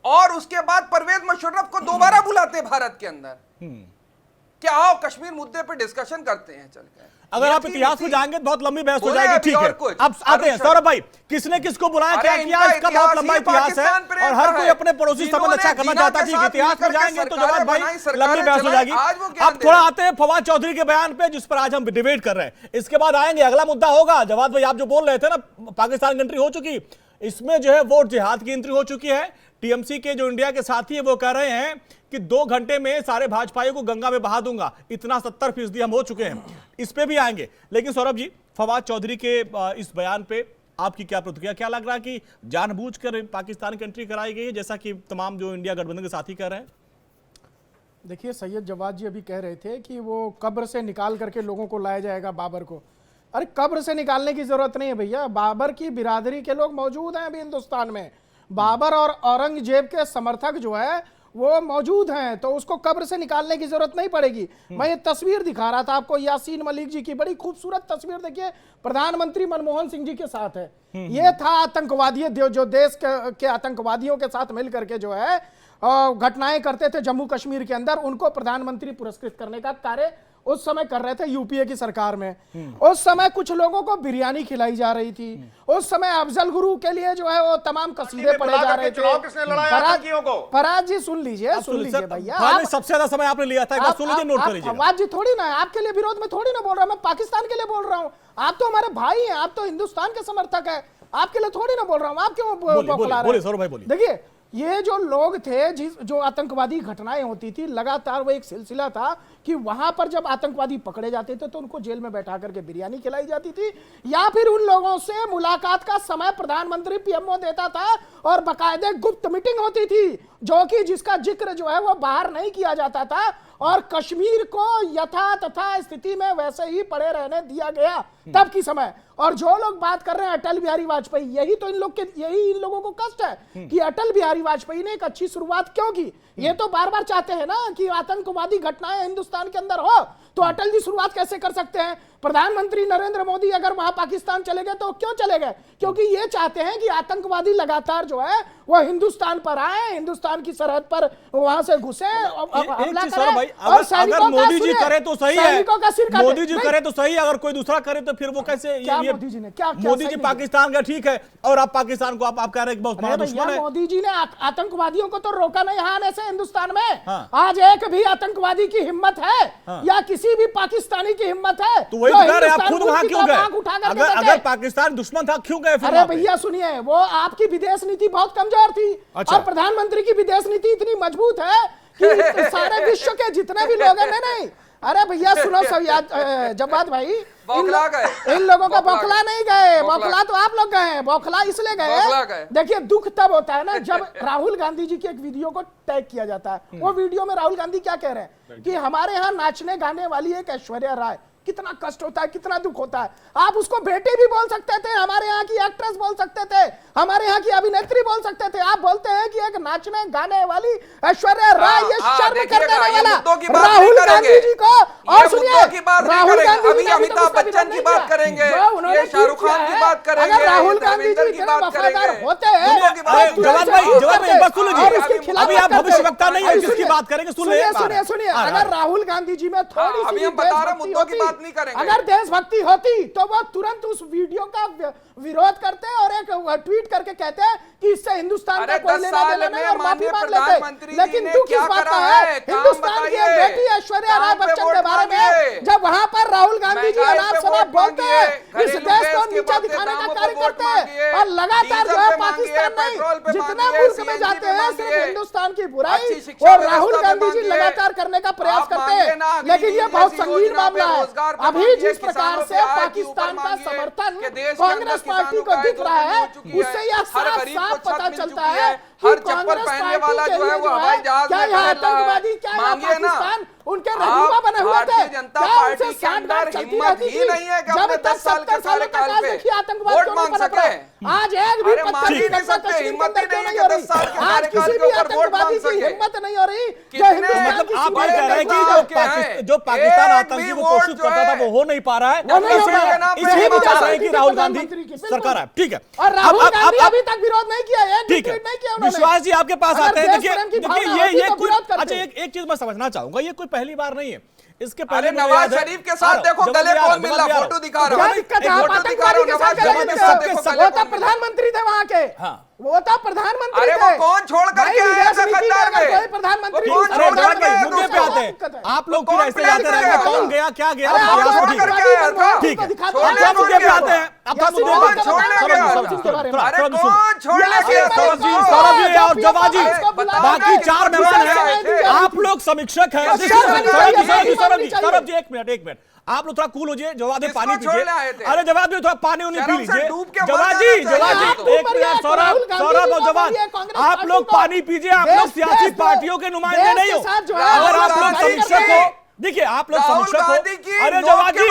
और उसके बाद परवेज मुशर्रफ को दोबारा बुलाते हैं भारत के अंदर क्या आओ कश्मीर मुद्दे पे डिस्कशन करते हैं चल के। अगर आप इतिहास में जाएंगे तो बहुत लंबी बहस हो जाएगी। ठीक है, अब आते हैं सौरभ भाई, किसने किसको बुलाया, क्या किया, इसका बहुत लंबा इतिहास है और हर कोई अपने पड़ोसी संबंध अच्छा करना चाहता है। इतिहास में जाएंगे तो जवाब भाई लंबी बहस हो जाएगी। अब थोड़ा आते हैं फवाद चौधरी के बयान पे, जिस पर आज हम डिबेट कर रहे हैं। इसके बाद आएंगे, अगला मुद्दा होगा जवाब भाई, आप जो बोल रहे थे ना पाकिस्तान की एंट्री हो चुकी, इसमें जो है वोट जिहाद की एंट्री हो चुकी है। टीएमसी के जो इंडिया के साथी है वो कह रहे हैं कि 2 घंटे में सारे भाजपाइयों को गंगा में बहा दूंगा, इतना 70% हम हो चुके हैं। इस पे भी आएंगे, लेकिन सौरभ जी फवाद चौधरी के इस बयान पे आपकी क्या प्रतिक्रिया? क्या लग रहा है कि जानबूझकर पाकिस्तान की एंट्री कराई गई है, जैसा कि तमाम जो इंडिया गठबंधन के साथी कह रहे हैं? देखिए सैयद जवाद जी अभी कह रहे थे कि वो कब्र से निकाल करके लोगों को लाया जाएगा बाबर को। अरे कब्र से निकालने की जरूरत नहीं है भैया, बाबर की बिरादरी के लोग मौजूद हैं अभी हिंदुस्तान में। बाबर और औरंगजेब के समर्थक जो है वो मौजूद हैं, तो उसको कब्र से निकालने की जरूरत नहीं पड़ेगी। मैं ये तस्वीर दिखा रहा था आपको यासीन मलिक जी की, बड़ी खूबसूरत तस्वीर देखिए, प्रधानमंत्री मनमोहन सिंह जी के साथ है। ये था आतंकवादी जो देश के आतंकवादियों के साथ मिलकर के जो है घटनाएं करते थे जम्मू कश्मीर के अंदर, उनको प्रधानमंत्री पुरस्कृत करने का कार्य उस समय कर रहे थे यूपीए की सरकार में। उस समय कुछ लोगों को बिरयानी खिलाई जा रही थी, उस समय अफजल गुरु के लिए जो है वो तमाम कसीदे पढ़े जा रहे थे। फराज जी सुन लीजिए भैया, सबसे ज्यादा समय आपने लिया था, सुन लीजिए, नोट कर लीजिए। फवाद जी थोड़ी ना आपके लिए विरोध में थोड़ी ना बोल रहा हूं, मैं पाकिस्तान के लिए बोल रहा हूं। आप तो हमारे भाई हैं, आप तो हिंदुस्तान के समर्थक है, आपके लिए थोड़ी ना बोल रहा हूं। आप क्यों बौखला रहे हैं? देखिए ये जो लोग थे जो आतंकवादी घटनाएं होती थी लगातार, वो एक सिलसिला था कि वहां पर जब आतंकवादी पकड़े जाते थे तो उनको जेल में बैठा करके बिरयानी खिलाई जाती थी, या फिर उन लोगों से मुलाकात का समय प्रधानमंत्री पीएमओ देता था और बाकायदे गुप्त मीटिंग होती थी, जो कि जिसका जिक्र जो है वो बाहर नहीं किया जाता था, और कश्मीर को यथा तथा स्थिति में वैसे ही पड़े रहने दिया गया तब की समय। और जो लोग बात कर रहे हैं अटल बिहारी वाजपेयी, यही इन लोगों को कष्ट है कि अटल बिहारी वाजपेयी ने एक अच्छी शुरुआत क्यों की। ये तो बार बार चाहते हैं ना कि आतंकवादी घटनाएं हिंदुस्तान के अंदर हो, तो अटल जी शुरुआत कैसे कर सकते हैं? प्रधानमंत्री नरेंद्र मोदी अगर वहां पाकिस्तान चले गए तो क्यों चले गए? क्योंकि ये चाहते हैं कि आतंकवादी लगातार जो है वो हिंदुस्तान पर आए, हिंदुस्तान की सरहद पर वहां से घुसे, हमला करें, और अगर मोदी जी करे तो सही है, मोदी जी करे तो सही, अगर कोई दूसरा करे तो फिर वो कैसे? मोदी जी ने क्या मोदी जी पाकिस्तान का ठीक है, और आप पाकिस्तान को आप कह रहे हैं बहुत बड़ा दुश्मन है। मोदी जी ने आतंकवादियों को तो रोका नहीं आने से हिंदुस्तान में। आज एक भी आतंकवादी की हिम्मत है या किसी भी पाकिस्तानी की हिम्मत है तो वही कह रहे हैं, आप खुद वहां क्यों गए? अगर पाकिस्तान दुश्मन था क्यों गए? अरे भैया सुनिए, वो आपकी विदेश नीति बहुत कमजोर थी। अच्छा। और प्रधानमंत्री की विदेश नीति इतनी मजबूत है कि सारे विश्व के जितने भी लोग हैं, नहीं अरे भैया सुनो सब जवाद भाई, इन लोगों का बौखला नहीं गए, बौखला तो आप लोग गए हैं। बौखला इसलिए गए, देखिए दुख तब होता है ना जब राहुल गांधी जी के एक वीडियो को टैग किया जाता है। वो वीडियो में राहुल गांधी क्या कह रहे हैं कि हमारे यहाँ नाचने गाने वाली एक ऐश्वर्या राय, कितना कष्ट होता है, कितना दुख होता है। आप उसको बेटी भी बोल सकते थे, हमारे यहाँ की एक्ट्रेस बोल सकते थे, हमारे यहाँ की अभिनेत्री बोल सकते थे। आप बोलते हैं कि एक नाचने गाने वाली ऐश्वर्या राय ये शर्म कर देने वाला राहुल गांधी जी को। और सुनिए, राहुल गांधी अभी अमिताभ बच्चन की बात करेंगे, ये शाहरुख खान की बात करेंगे, अगर राहुल गांधी जी इतने वफादार होते हैं, जवाद भाई एक बात सुन लीजिए, अभी आप भविष्यवक्ता नहीं है, किसकी बात करेंगे सुन लीजिए। सुनिए, अगर राहुल गांधी जी में थोड़ी सी अभी हम बता रहे मुद्दों की बात नहीं करेंगे, अगर देशभक्ति होती तो वो तुरंत उस वीडियो का विरोध करते और एक ट्वीट करके कहते हैं कि इससे हिंदुस्तान का कोई लेना देना नहीं और माफी मांग लेते। लेकिन दुख इस बात का है, हिंदुस्तान की एक बेटी ऐश्वर्या राय बच्चन के बारे में जब वहां पर राहुल गांधी जी अनाप शनाप बोलते हैं, इस देश को नीचा दिखाने का कार्य करते हैं और लगातार जो है पाकिस्तान नहीं जितने मुल्क में जाते हैं सिर्फ हिंदुस्तान की बुराई और राहुल गांधी जी लगातार करने का प्रयास करते हैं। लेकिन ये बहुत संगीन मामला है। अभी जिस प्रकार से पाकिस्तान का समर्थन कांग्रेस पार्टी को दिख रहा है, उससे यह साफ साफ पता चलता है हर चप्पल पहनने वाला जो है वो हवाई जहाज में आतंकवादी, क्या पाकिस्तान उनके रहनुमा बने हुए थे। जनता पार्टी के अंदर हिम्मत ही नहीं है कि अपने 10 साल के कार्यकाल पे वोट मांग सके। आज एक भी मांग ही नहीं सकते, हिम्मत ही नहीं है कि 10 साल के कार्यकाल के ऊपर वोट मांग सके। हिम्मत नहीं हो रही। मतलब आप ये कह रहे हैं कि जो पाकिस्तान आतंकी को कोशिश करता था वो हो नहीं पा रहा है, इसलिए वो चाह रहे हैं कि राहुल गांधी सरकार आए। ठीक है, और राहुल गांधी अभी तक विरोध नहीं किया है, ठीक है। विश्वास जी आपके पास आते हैं। देखिए ये कोई, अच्छा एक चीज मैं समझना चाहूंगा, ये कोई पहली बार नहीं है। इसके पहले नवाज शरीफ के साथ देखो गले कौन मिल रहा, फोटो दिखा रहा हूं, फोटो दिखा रहा हूं नवाज शरीफ के साथ, देखो वो तो प्रधानमंत्री थे वहां के। वो तो प्रधानमंत्री थे। अरे वो कौन छोड़ करके आए हैं कतार में? प्रधानमंत्री कौन छोड़ करके आए मुद्दे पे आते हैं। आप लोग फिर ऐसे जाते रहेंगे, कौन गया क्या गया, ठीक है अब मुद्दे पे आते हैं। अब मुद्दे पे सौरभ जी और जवाद जी, बाकी 4 मेहमान हैं, आप लोग समीक्षक हैं। सौरभ जी एक मिनट, आप लोग थोड़ा कूल हो जाइए। जवाब दे, पानी पीजिए। अरे जवाब दे, थोड़ा पानी उन्हें पी लीजिए। जवाब जी एक मिनट, सौरभ और जवाब, आप लोग पानी पीजिए। आप लोग सियासी पार्टियों के नुमाइंदे नहीं हो। अगर आप लोग समीक्षक हो, देखिए आप लोग समीक्षक हो। अरे जवाब जी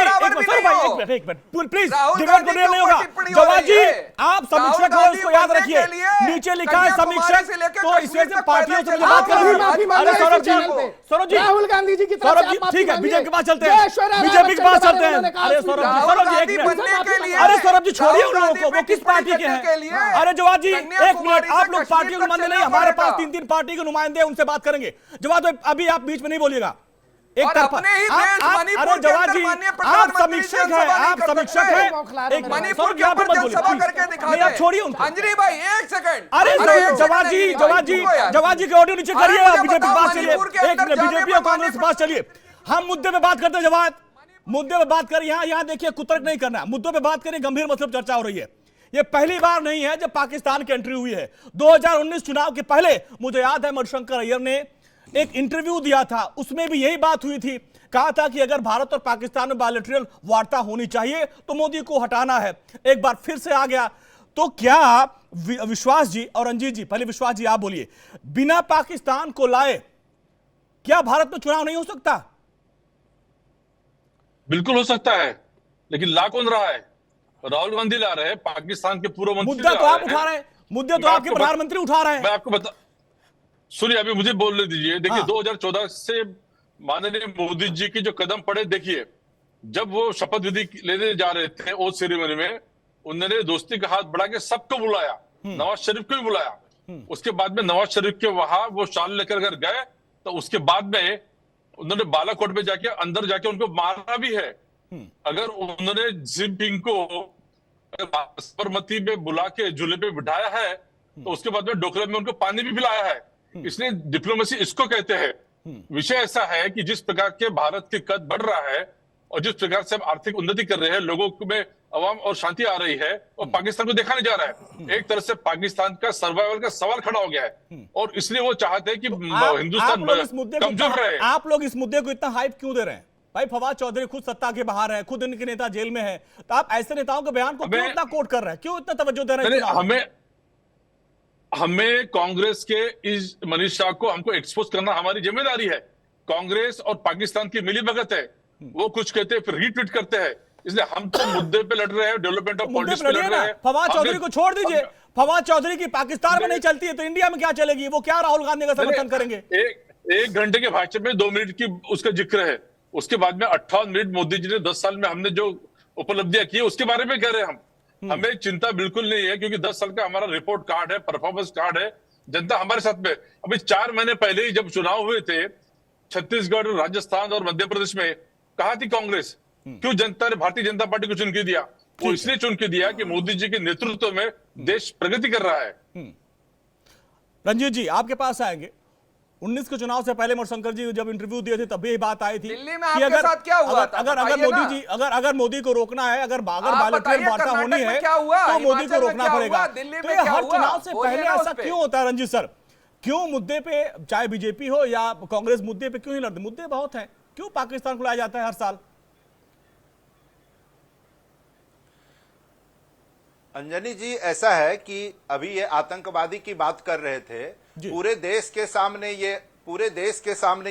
एक मिनट प्लीज, डिबेट को नहीं होगा। जवाब जी आप समीक्षक हो, इसको याद रखिए। नीचे लिखा है समीक्षक, तो इससे पार्टियों से बात करेंगे। अरे सौरभ जी राहुल गांधी जी की सौरभ जी ठीक है, बीजेपी के पास चलते हैं, बीजेपी के पास चलते हैं। अरे सौरभ जी एक मिनट, अरे सौरभ जी छोड़िए उन लोगों को, वो किस पार्टी के हैं? अरे जवाब जी एक मिनट, आप लोग पार्टियों के नुमाइंदे नहीं, हमारे पास 3 पार्टी के नुमाइंदे हैं, उनसे बात करेंगे। जवाब अभी आप बीच में नहीं बोलिएगा, एक तरफा। अरे जवाद जी आप समीक्षक हैं, आप समीक्षक हैं। मणिपुर के ऊपर जनसभा करके दिखा दे। छोड़िए उनको। अंजलि भाई एक सेकंड। अरे जवाद जी के ऑडियो नीचे करिए, बीजेपी के पास चलिए। एक मिनट, बीजेपी और कांग्रेस के पास चलिए। हम मुद्दे पे बात करते हैं। जवाद मुद्दे पे बात करें, यहाँ देखिए कुतर्क नहीं करना, मुद्दों पे बात करें, गंभीर मतलब चर्चा हो रही है। ये पहली बार नहीं है जब पाकिस्तान की एंट्री हुई है। 2019 चुनाव के पहले मुझे याद है मणिशंकर अय्यर ने एक इंटरव्यू दिया था, उसमें भी यही बात हुई थी। कहा था कि अगर भारत और पाकिस्तान में बायलैटरल वार्ता होनी चाहिए तो मोदी को हटाना है। एक बार फिर से आ गया। तो क्या विश्वास जी और रंजीत जी, पहले विश्वास जी आप बोलिए, बिना पाकिस्तान को लाए क्या भारत में चुनाव नहीं हो सकता? बिल्कुल हो सकता है, लेकिन ला कौन रहा है? राहुल गांधी ला रहे हैं, पाकिस्तान के पूर्व मंत्री। मुद्दा तो आप उठा रहे हैं, मुद्दे तो आपके प्रधानमंत्री उठा रहे हैं। मैं आपको बता, सुनिए अभी मुझे बोलने दीजिए। देखिए 2014 से माननीय मोदी जी के जो कदम पड़े, देखिए जब वो शपथ विधि लेने जा रहे थे ओथ सेरेमनी में, उन्होंने दोस्ती का हाथ बढ़ा के सबको बुलाया, नवाज शरीफ को भी बुलाया। उसके बाद में नवाज शरीफ के वहां वो शाल लेकर अगर गए, तो उसके बाद में उन्होंने बालाकोट में जाके अंदर जाके उनको मारा भी है। अगर उन्होंने जिनपिंग को साबरमती में बुला के झूले पे बिठाया है, तो उसके बाद में डोकला में उनको पानी भी पिलाया है। इसलिए डिप्लोमेसी इसको कहते हैं। विषय ऐसा है कि जिस प्रकार के भारत के कद बढ़ रहा है और जिस प्रकार से हम आर्थिक उन्नति कर रहे हैं, लोगों में अवाम और शांति आ रही है, और पाकिस्तान को देखा नहीं जा रहा है। एक तरह से पाकिस्तान का सर्वाइवल का सवाल खड़ा हो गया है, और इसलिए वो चाहते हैं कि हिंदुस्तान कमजोर रहे। आप लोग इस मुद्दे को इतना हाइप क्यों दे रहे हैं? भाई फवाद चौधरी खुद सत्ता के बाहर है, खुद इनके नेता जेल में है, तो आप ऐसे नेताओं के बयान को क्यों इतना कोट कर रहे हैं, क्यों इतना तवज्जो दे रहे हैं? हमें कांग्रेस के इस मनीष शाह को हमको एक्सपोज करना हमारी जिम्मेदारी है। कांग्रेस और पाकिस्तान की मिलीभगत है, वो कुछ कहते हैं फिर रीट्वीट करते हैं। इसलिए हम तो मुद्दे पे लड़ रहे हैं, डेवलपमेंट ऑफ पॉलिटिक्स पे लड़ रहे हैं। फवाद चौधरी को छोड़ दीजिए, फवाद चौधरी की पाकिस्तान में नहीं चलती है तो इंडिया में क्या चलेगी? वो क्या राहुल गांधी का समर्थन करेंगे? एक घंटे के भाषण में 2 मिनट की उसका जिक्र है, उसके बाद में 58 मिनट मोदी जी ने 10 साल में हमने जो उपलब्धियां की उसके बारे में कह रहे हैं हम। हमें चिंता बिल्कुल नहीं है, क्योंकि 10 साल का हमारा रिपोर्ट कार्ड है, परफॉर्मेंस कार्ड है, जनता हमारे साथ में। अभी 4 महीने पहले ही जब चुनाव हुए थे छत्तीसगढ़, राजस्थान और मध्य प्रदेश में, कहा थी कांग्रेस? क्यों जनता ने भारतीय जनता पार्टी को चुन के दिया? वो इसलिए चुन के दिया कि मोदी जी के नेतृत्व में देश प्रगति कर रहा है। रंजीत जी आपके पास आएंगे। 19 के चुनाव से पहले मणिशंकर जी जब इंटरव्यू दिए थे तब भी बात आई थी दिल्ली में आपके साथ क्या हुआ था? अगर मोदी जी अगर मोदी को रोकना है, अगर बायोमेट्रिक वार्ता होनी है तो मोदी को रोकना पड़ेगा। तो ये हर चुनाव से पहले ऐसा क्यों होता है रंजीत सर? क्यों मुद्दे पे, चाहे बीजेपी हो या कांग्रेस, मुद्दे पे क्यों नहीं लड़ते? मुद्दे बहुत हैं, क्यों पाकिस्तान को लाया जाता है हर साल? अंजनी जी, ऐसा है कि अभी ये आतंकवादी की बात कर रहे थे, पूरे देश के सामने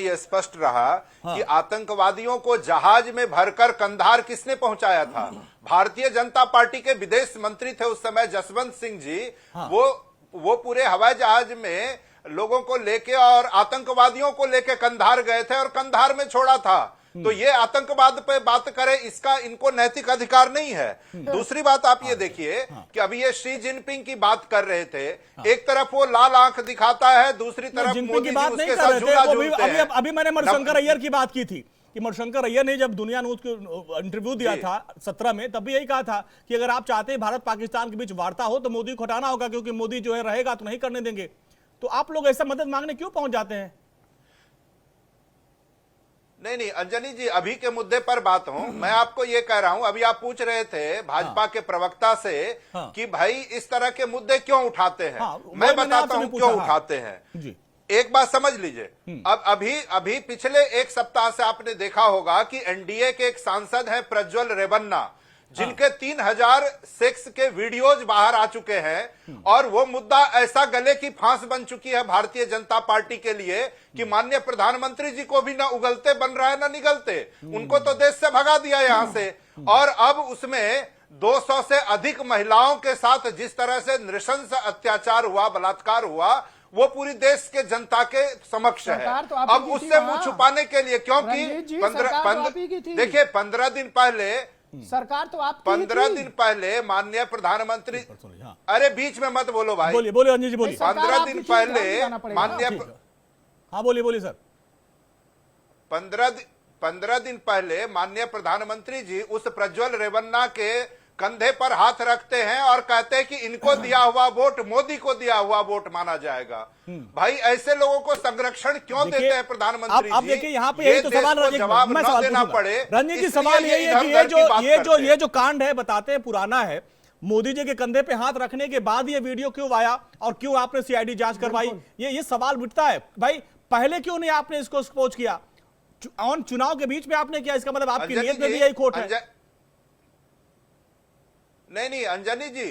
ये स्पष्ट रहा कि आतंकवादियों को जहाज में भरकर कंधार किसने पहुंचाया था? भारतीय जनता पार्टी के विदेश मंत्री थे उस समय जसवंत सिंह जी। वो पूरे हवाई जहाज में लोगों को लेके और आतंकवादियों को लेके कंधार गए थे और कंधार में छोड़ा था। तो ये आतंकवाद पे बात करें, इसका इनको नैतिक अधिकार नहीं है। दूसरी बात आप ये देखिए कि अभी ये शी जिनपिंग की बात कर रहे थे, एक तरफ वो लाल आंख दिखाता है, दूसरी तरफ मोदी जी उसके साथ झूला झूलते हैं। अभी मैंने मणिशंकर अय्यर की बात की थी कि मणिशंकर अय्यर ने जब दुनिया न्यूज को इंटरव्यू दिया था 17 में, तब भी यही कहा था कि अगर आप चाहते हैं भारत पाकिस्तान के बीच वार्ता हो तो मोदी को हटाना होगा, क्योंकि मोदी जो है रहेगा तो नहीं करने देंगे। तो आप लोग ऐसा मदद मांगने क्यों पहुंच जाते हैं? नहीं अंजनी जी, अभी के मुद्दे पर बात हूं। मैं आपको ये कह रहा हूं, अभी आप पूछ रहे थे भाजपा के प्रवक्ता से कि भाई इस तरह के मुद्दे क्यों उठाते हैं। मैं बताता हूं क्यों उठाते हैं। एक बात समझ लीजिए, अब अभी पिछले एक सप्ताह से आपने देखा होगा कि एनडीए के एक सांसद हैं प्रज्वल रेवन्ना, जिनके 3000 सेक्स के वीडियोज बाहर आ चुके हैं, और वो मुद्दा ऐसा गले की फांस बन चुकी है भारतीय जनता पार्टी के लिए कि माननीय प्रधानमंत्री जी को भी ना उगलते बन रहा है ना निगलते। उनको तो देश से भगा दिया यहां से, और अब उसमें 200 से अधिक महिलाओं के साथ जिस तरह से नृशंस अत्याचार हुआ, बलात्कार हुआ, वो पूरी देश के जनता के समक्ष है। अब उससे मुंह छुपाने के लिए, क्योंकि देखिए 15 दिन पहले सरकार तो आप 15 दिन पहले माननीय प्रधानमंत्री, अरे बीच में मत बोलो भाई, बोलिए अंजनी जी बोलिए। 15 दिन पहले माननीय, हाँ बोलिए सर। 15 दिन पहले माननीय प्रधानमंत्री जी उस प्रज्वल रेवन्ना के कंधे पर हाथ रखते हैं और कहते हैं कि इनको दिया हुआ वोट मोदी को दिया हुआ वोट माना जाएगा। भाई ऐसे लोगों को संरक्षण क्यों देते हैं प्रधानमंत्री जी? अब देखिए यहाँ पे यही तो सवाल जवाब न देना पड़े। रणजीत जी सवाल यही है कि ये जो कांड है, बताते हैं पुराना है, मोदी जी के कंधे पे हाथ रखने के बाद ये वीडियो क्यों आया और क्यों आपने सीआईडी जांच करवाई? ये सवाल उठता है भाई, पहले क्यों नहीं आपने इसको एक्सपोज किया? ऑन चुनाव के बीच में आपने किया, इसका मतलब आपकी नीयत में भी यही खोट है। नहीं अंजनी जी,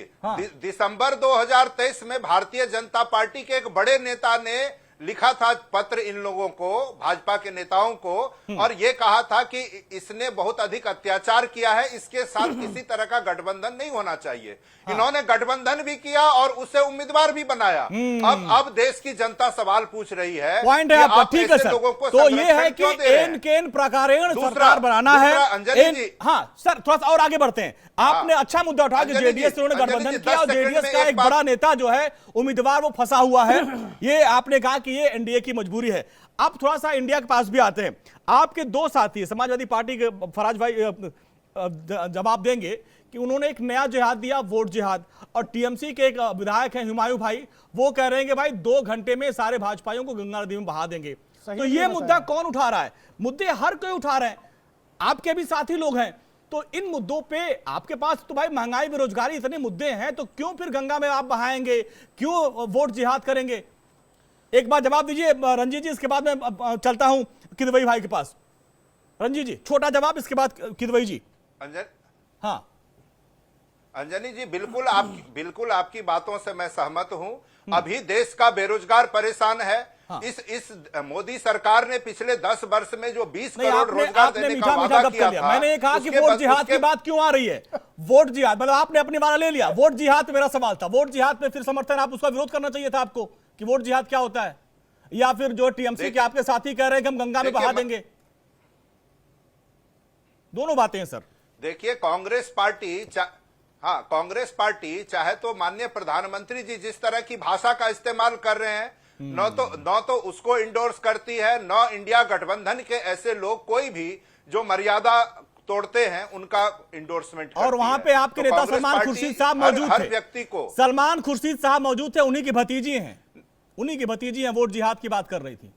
दिसंबर 2023 में भारतीय जनता पार्टी के एक बड़े नेता ने लिखा था पत्र इन लोगों को, भाजपा के नेताओं को, और ये कहा था कि इसने बहुत अधिक अत्याचार किया है, इसके साथ किसी तरह का गठबंधन नहीं होना चाहिए। इन्होंने गठबंधन भी किया और उसे उम्मीदवार भी बनाया। अब देश की जनता सवाल पूछ रही है, पॉइंट है आपका, ठीक है सर। तो ये है कि एन केन प्रकारेण सरकार बनाना है। अंजनी जी, हाँ सर, थोड़ा सा और आगे बढ़ते हैं। आपने अच्छा मुद्दा उठाया कि जेडीएस ने गठबंधन किया और जेडीएस का एक बड़ा नेता जो है उम्मीदवार वो फंसा हुआ है। ये आपने कहा कि ये एनडीए की मजबूरी है। अब थोड़ा सा इंडिया के पास भी आते हैं। आपके दो साथी समाजवादी पार्टी के फराज भाई जवाब देंगे कि उन्होंने एक नया जिहाद दिया, वोट जिहाद, और टीएमसी के एक विधायक हैं हुमायूं भाई, वो कह रहे हैं कि भाई 2 घंटे में सारे भाजपाइयों को गंगा नदी में बहा देंगे। तो ये मुद्दा कौन उठा रहा है? मुद्दे हर कोई उठा रहे हैं, आपके भी साथी लोग हैं। तो इन मुद्दों पे आपके पास तो भाई महंगाई, बेरोजगारी, इतने मुद्दे हैं, तो क्यों फिर गंगा में आप बहाएंगे? क्यों वोट जिहाद करेंगे? एक बार जवाब दीजिए रंजीत जी, इसके बाद मैं चलता हूं किदवई भाई के पास। रंजीत जी छोटा जवाब, इसके बाद किदवई जी। हाँ अंजनी जी, बिल्कुल आपकी बातों से मैं सहमत हूं। अभी देश का बेरोजगार परेशान है, हाँ। इस मोदी सरकार ने पिछले 10 वर्ष में जो 20 नहीं, करोड़ रोजगार आपने देने का मीठा मीठा वादा गप किया कर लिया। था, मैंने ये कहा कि वोट जिहाद की बात क्यों आ रही है? वोट जिहाद मतलब आपने अपनी वाला ले लिया। वोट जिहाद पे मेरा सवाल था, वोट जिहाद पे फिर समर्थन, आप उसका विरोध करना चाहिए था आपको कि वोट जिहाद क्या होता है, या फिर जो टीएमसी के आपके साथी कह रहे हैं कि हम गंगा में बहा देंगे। दोनों बातें हैं सर। देखिए, कांग्रेस पार्टी चाहे तो माननीय प्रधानमंत्री जी जिस तरह की भाषा का इस्तेमाल कर रहे हैं, न तो उसको इंडोर्स करती है, न इंडिया गठबंधन के ऐसे लोग कोई भी जो मर्यादा तोड़ते हैं उनका इंडोर्समेंट करती है। और वहां पे आपके तो नेता सलमान खुर्शीद साहब मौजूद थे। हर व्यक्ति को सलमान खुर्शीद साहब मौजूद थे, उन्हीं की भतीजी हैं, वोट जिहाद की बात कर रही थी।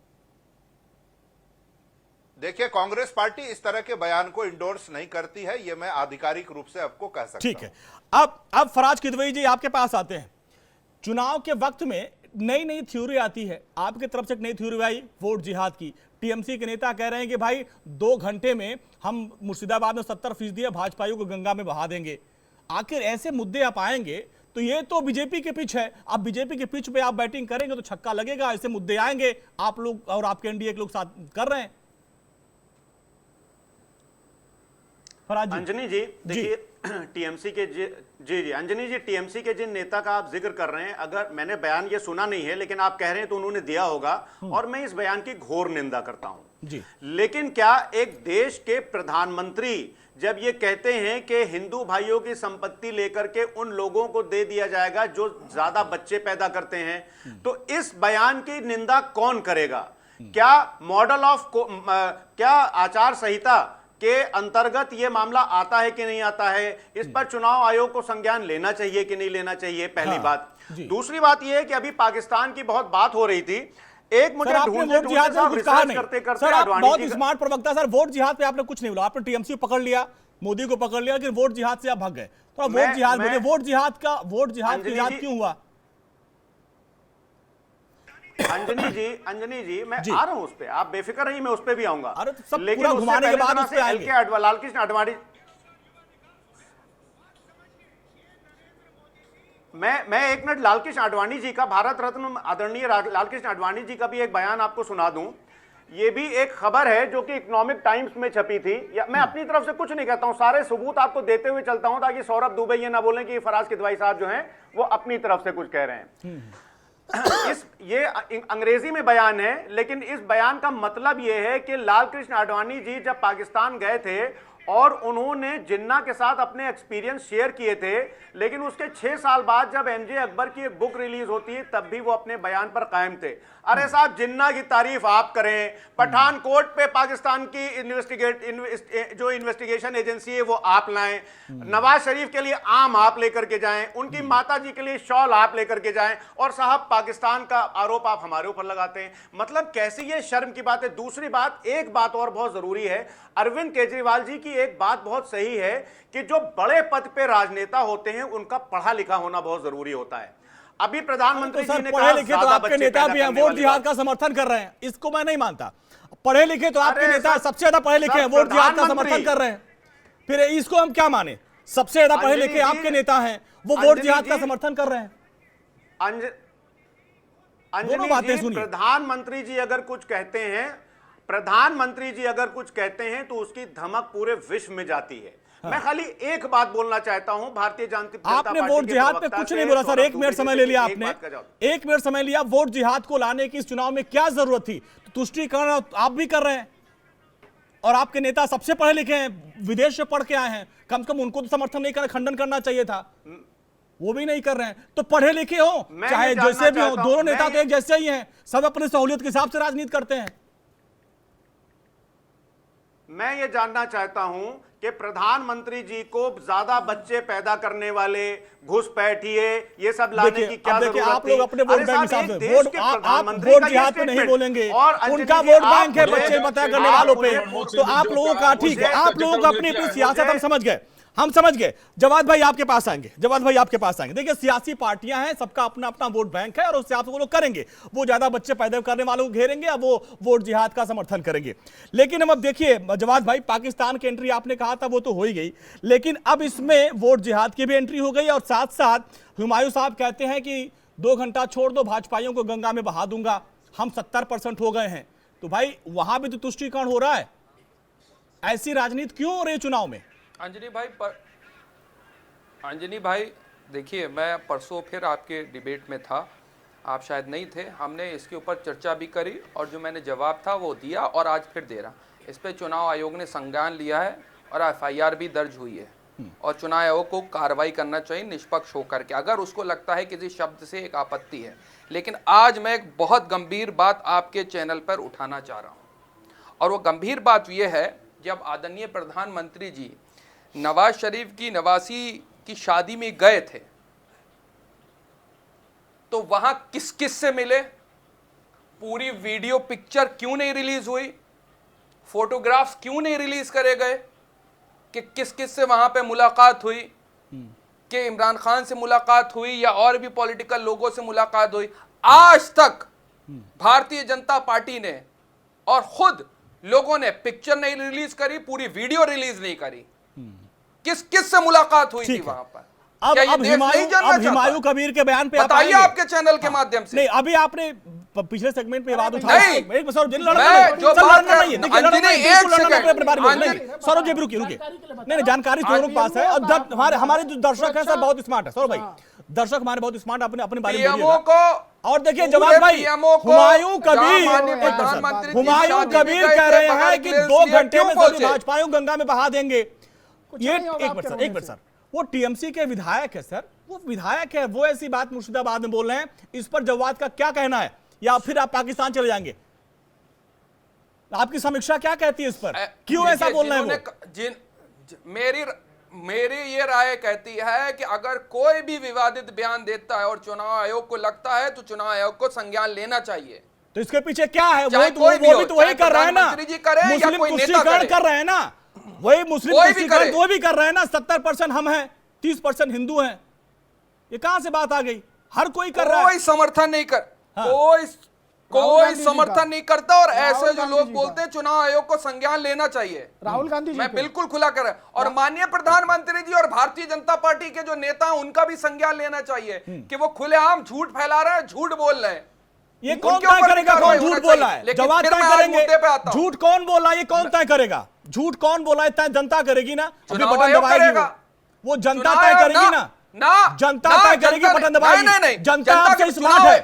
देखिए, कांग्रेस पार्टी इस तरह के बयान को इंडोर्स नहीं करती है, ये मैं आधिकारिक रूप से आपको कह सकता हूं। ठीक है, अब फराज किदवई जी आपके पास आते हैं। चुनाव के वक्त में नई नई थ्योरी आती है, आपकी तरफ से एक नई थ्योरी आई वोट जिहाद की। टीएमसी के नेता कह रहे हैं कि भाई 2 घंटे में हम मुर्शिदाबाद में 70% भाजपाइयों को गंगा में बहा देंगे। आखिर ऐसे मुद्दे आप आएंगे तो ये तो बीजेपी के पिच है, अब बीजेपी के पिच पे आप बैटिंग करेंगे तो छक्का लगेगा। ऐसे मुद्दे आएंगे, आप लोग और आपके एनडीए के लोग साथ कर रहे हैं। अंजनी जी देखिए, टीएमसी के जी अंजनी जी, टीएमसी के जिन नेता का आप जिक्र कर रहे हैं, अगर मैंने बयान ये सुना नहीं है लेकिन आप कह रहे हैं तो उन्होंने दिया होगा, और मैं इस बयान की घोर निंदा करता हूं जी। लेकिन क्या एक देश के प्रधानमंत्री जब ये कहते हैं कि हिंदू भाइयों की संपत्ति लेकर के उन लोगों को दे दिया जाएगा जो ज्यादा बच्चे पैदा करते हैं, तो इस बयान की निंदा कौन करेगा? क्या मॉडल ऑफ क्या आचार संहिता के अंतर्गत यह मामला आता है कि नहीं आता है? इस पर चुनाव आयोग को संज्ञान लेना चाहिए कि नहीं लेना चाहिए, पहली हाँ, बात। दूसरी बात यह है कि अभी पाकिस्तान की बहुत बात हो रही थी, एक मुझे ढूंढते करते करते सर, आप बहुत स्मार्ट प्रवक्ता सर, वोट जिहाद पे आपने कुछ नहीं बोला, आपने टीएमसी को पकड़ लिया, मोदी को पकड़ लिया, लेकिन वोट जिहाद से आप भाग गए। तो वोट जिहाद बोले, वोट जिहाद की इजाद क्यों हुआ? अंजनी जी मैं आ रहा हूं उस पे, आप बेफिक्र रहिए, मैं उस पे भी आऊंगा। अरे तो सब लेकिन पूरा घुमाने के बाद उस पे आएंगे। लालकृष्ण आडवाणी, मैं 1 मिनट लालकृष्ण आडवाणी जी का, भारत रत्न आदरणीय लालकृष्ण आडवाणी जी का भी एक बयान आपको सुना दूं। ये भी एक खबर है जो कि इकोनॉमिक टाइम्स में छपी थी। या मैं अपनी तरफ से कुछ नहीं कहता हूं, सारे सबूत आपको देते हुए चलता हूं ताकि सौरभ दुबे ये ना बोलें कि फराज किदवाई साहब जो हैं वो अपनी तरफ से कुछ कह रहे हैं। ये अंग्रेजी में बयान है, लेकिन इस बयान का मतलब यह है कि लालकृष्ण आडवाणी जी जब पाकिस्तान गए थे और उन्होंने जिन्ना के साथ अपने एक्सपीरियंस शेयर किए थे, लेकिन उसके 6 साल बाद जब एमजे अकबर की एक बुक रिलीज होती है तब भी वो अपने बयान पर कायम थे। अरे साहब, जिन्ना की तारीफ आप करें, पठानकोट पे पाकिस्तान की जो इन्वेस्टिगेशन एजेंसी है वो आप लाएं, नवाज शरीफ के लिए आम आप लेकर के जाएं, उनकी माता जी के लिए शॉल आप लेकर के जाएं, और साहब पाकिस्तान का आरोप आप हमारे ऊपर लगाते हैं। मतलब कैसी ये शर्म की बात है। दूसरी बात, एक बात और बहुत जरूरी है, अरविंद केजरीवाल जी की एक बात बहुत सही है कि जो बड़े पद पे राजनेता होते हैं उनका पढ़ा लिखा होना बहुत जरूरी होता है। अभी प्रधानमंत्री जी ने पढ़े लिखे तो आपके नेता भी हैं, वोट जिहाद का समर्थन कर रहे हैं, इसको मैं नहीं मानता। पढ़े लिखे तो आपके नेता सबसे ज्यादा पढ़े लिखे हैं, वोट जिहाद का समर्थन कर रहे हैं, फिर इसको हम क्या माने? सबसे ज्यादा पढ़े लिखे आपके नेता हैं, वो वोट जिहाद का समर्थन कर रहे हैं। अंजनी जी, प्रधानमंत्री जी अगर कुछ कहते हैं तो उसकी धमक पूरे विश्व में जाती है। हाँ। मैं खाली एक बात बोलना चाहता हूं, भारतीय जनता पार्टी, आपने वोट जिहाद पे कुछ नहीं बोला सर, 1 मिनट समय ले लिया आपने, 1 मिनट समय लिया। वोट जिहाद को लाने की इस चुनाव में क्या जरूरत थी? तो तुष्टीकरण आप भी कर रहे हैं, और आपके नेता सबसे पढ़े लिखे हैं, विदेश से पढ़ के आए हैं, कम से कम उनको तो समर्थन नहीं करना, खंडन करना चाहिए था, वो भी नहीं कर रहे हैं। तो पढ़े लिखे हो चाहे जैसे भी हो, दोनों नेता तो एक जैसे ही हैं, सब अपनी सहूलियत के हिसाब से राजनीति करते हैं। मैं ये जानना चाहता हूं कि प्रधानमंत्री जी को ज्यादा बच्चे पैदा करने वाले, घुसपैठिए, ये सब लाने की क्या जरूरत है? आप लोग अपने वोट बैंक हिसाब से आप वोट जिहाद पे नहीं बोलेंगे, उनका वोट बैंक है बच्चे बताया करने वालों पे, तो आप लोगों का ठीक है, आप लोगों को अपनी अपनी सियासत हम समझ गए। जवाद भाई आपके पास आएंगे, देखिए सियासी पार्टियां हैं, सबका अपना अपना वोट बैंक है, और उससे आप वो लोग करेंगे, वो ज्यादा बच्चे पैदा करने वालों को घेरेंगे, अब वो वोट जिहाद का समर्थन करेंगे। लेकिन हम अब देखिए जवाद भाई, पाकिस्तान की एंट्री आपने कहा था वो तो हो ही गई, लेकिन अब इसमें वोट जिहाद की भी एंट्री हो गई, और साथ साथ हुमायूं साहब कहते हैं कि 2 घंटा छोड़ दो, भाजपाइयों को गंगा में बहा दूंगा। हम 70% हो गए हैं, तो भाई वहां भी तो तुष्टीकरण हो रहा है। ऐसी राजनीति क्यों हो रही है चुनाव में? अंजनी भाई देखिए, मैं परसों फिर आपके डिबेट में था, आप शायद नहीं थे। हमने इसके ऊपर चर्चा भी करी और जो मैंने जवाब था वो दिया और आज फिर दे रहा। इस पे चुनाव आयोग ने संज्ञान लिया है और एफआईआर भी दर्ज हुई है और चुनाव आयोग को कार्रवाई करना चाहिए निष्पक्ष होकर के, अगर उसको लगता है किसी शब्द से एक आपत्ति है। लेकिन आज मैं एक बहुत गंभीर बात आपके चैनल पर उठाना चाह रहा हूँ और वो गंभीर बात यह है, जब आदरणीय प्रधानमंत्री जी नवाज शरीफ की नवासी की शादी में गए थे तो वहां किस किस से मिले, पूरी वीडियो पिक्चर क्यों नहीं रिलीज हुई, फोटोग्राफ्स क्यों नहीं रिलीज करे गए कि किस किस से वहां पे मुलाकात हुई, कि इमरान खान से मुलाकात हुई या और भी पॉलिटिकल लोगों से मुलाकात हुई। आज तक भारतीय जनता पार्टी ने और खुद लोगों ने पिक्चर नहीं रिलीज करी, पूरी वीडियो रिलीज नहीं करी। किस किस से मुलाकात हुई थी वहां पर? अब हिमायू कबीर के बयान पे बताइए आपके चैनल के माध्यम से। नहीं, अभी आपने पिछले सेगमेंट पे बात उठाई। सौरभ जी रुकिए, नहीं जानकारी दोनों के पास है। हमारे जो दर्शक है सर बहुत स्मार्ट है। सौरभ भाई, दर्शक हमारे बहुत स्मार्ट, अपनी बारे में और देखिए जवाब भाई, हुमायूं कबीर कह रहे हैं कि 2 घंटे में सभी भाजपाइयों गंगा में बहा देंगे। ये एक मिनट सर, वो टीएमसी के विधायक है सर, वो विधायक है, वो ऐसी बात मुर्शिदाबाद में बोल रहे हैं। इस पर जवाब का क्या कहना है, या फिर आप पाकिस्तान चले जाएंगे? आपकी समीक्षा क्या कहती है इस पर, क्यों ऐसा बोल रहे हैं वो? मेरी ये राय कहती है कि अगर कोई भी विवादित बयान देता है और चुनाव आयोग को लगता है तो चुनाव आयोग को संज्ञान लेना चाहिए। तो इसके पीछे क्या है? वो भी तो वही कर रहे हैं ना, मुस्लिम तुष्टीकरण कर रहे हैं ना, वही मुस्लिम तुष्टीकरण वो भी कर रहे हैं ना। 70% हम हैं, 30% हिंदू हैं, ये कहां से बात आ गई? हर कोई कर रहा है, कोई समर्थन नहीं कर, कोई समर्थन नहीं करता। और ऐसे जो लोग बोलते हैं चुनाव आयोग को संज्ञान लेना चाहिए, राहुल गांधी जी मैं बिल्कुल खुला कर रहा हूं। और माननीय प्रधानमंत्री जी और भारतीय जनता पार्टी के जो नेता हैं उनका भी संज्ञान लेना चाहिए कि वो खुलेआम झूठ फैला रहे हैं, झूठ बोल रहे हैं। ये कौन तय करेगा कौन झूठ बोल रहा है? जवाब तय करेंगे, झूठ कौन बोल रहा है ये कौन तय करेगा? झूठ कौन बोला है तय जनता करेगी ना, अभी बटन दबाएगी वो जनता तय करेगी ना, जनता तय करेगी, बटन दबाएगी। जनता आपसे स्मार्ट है,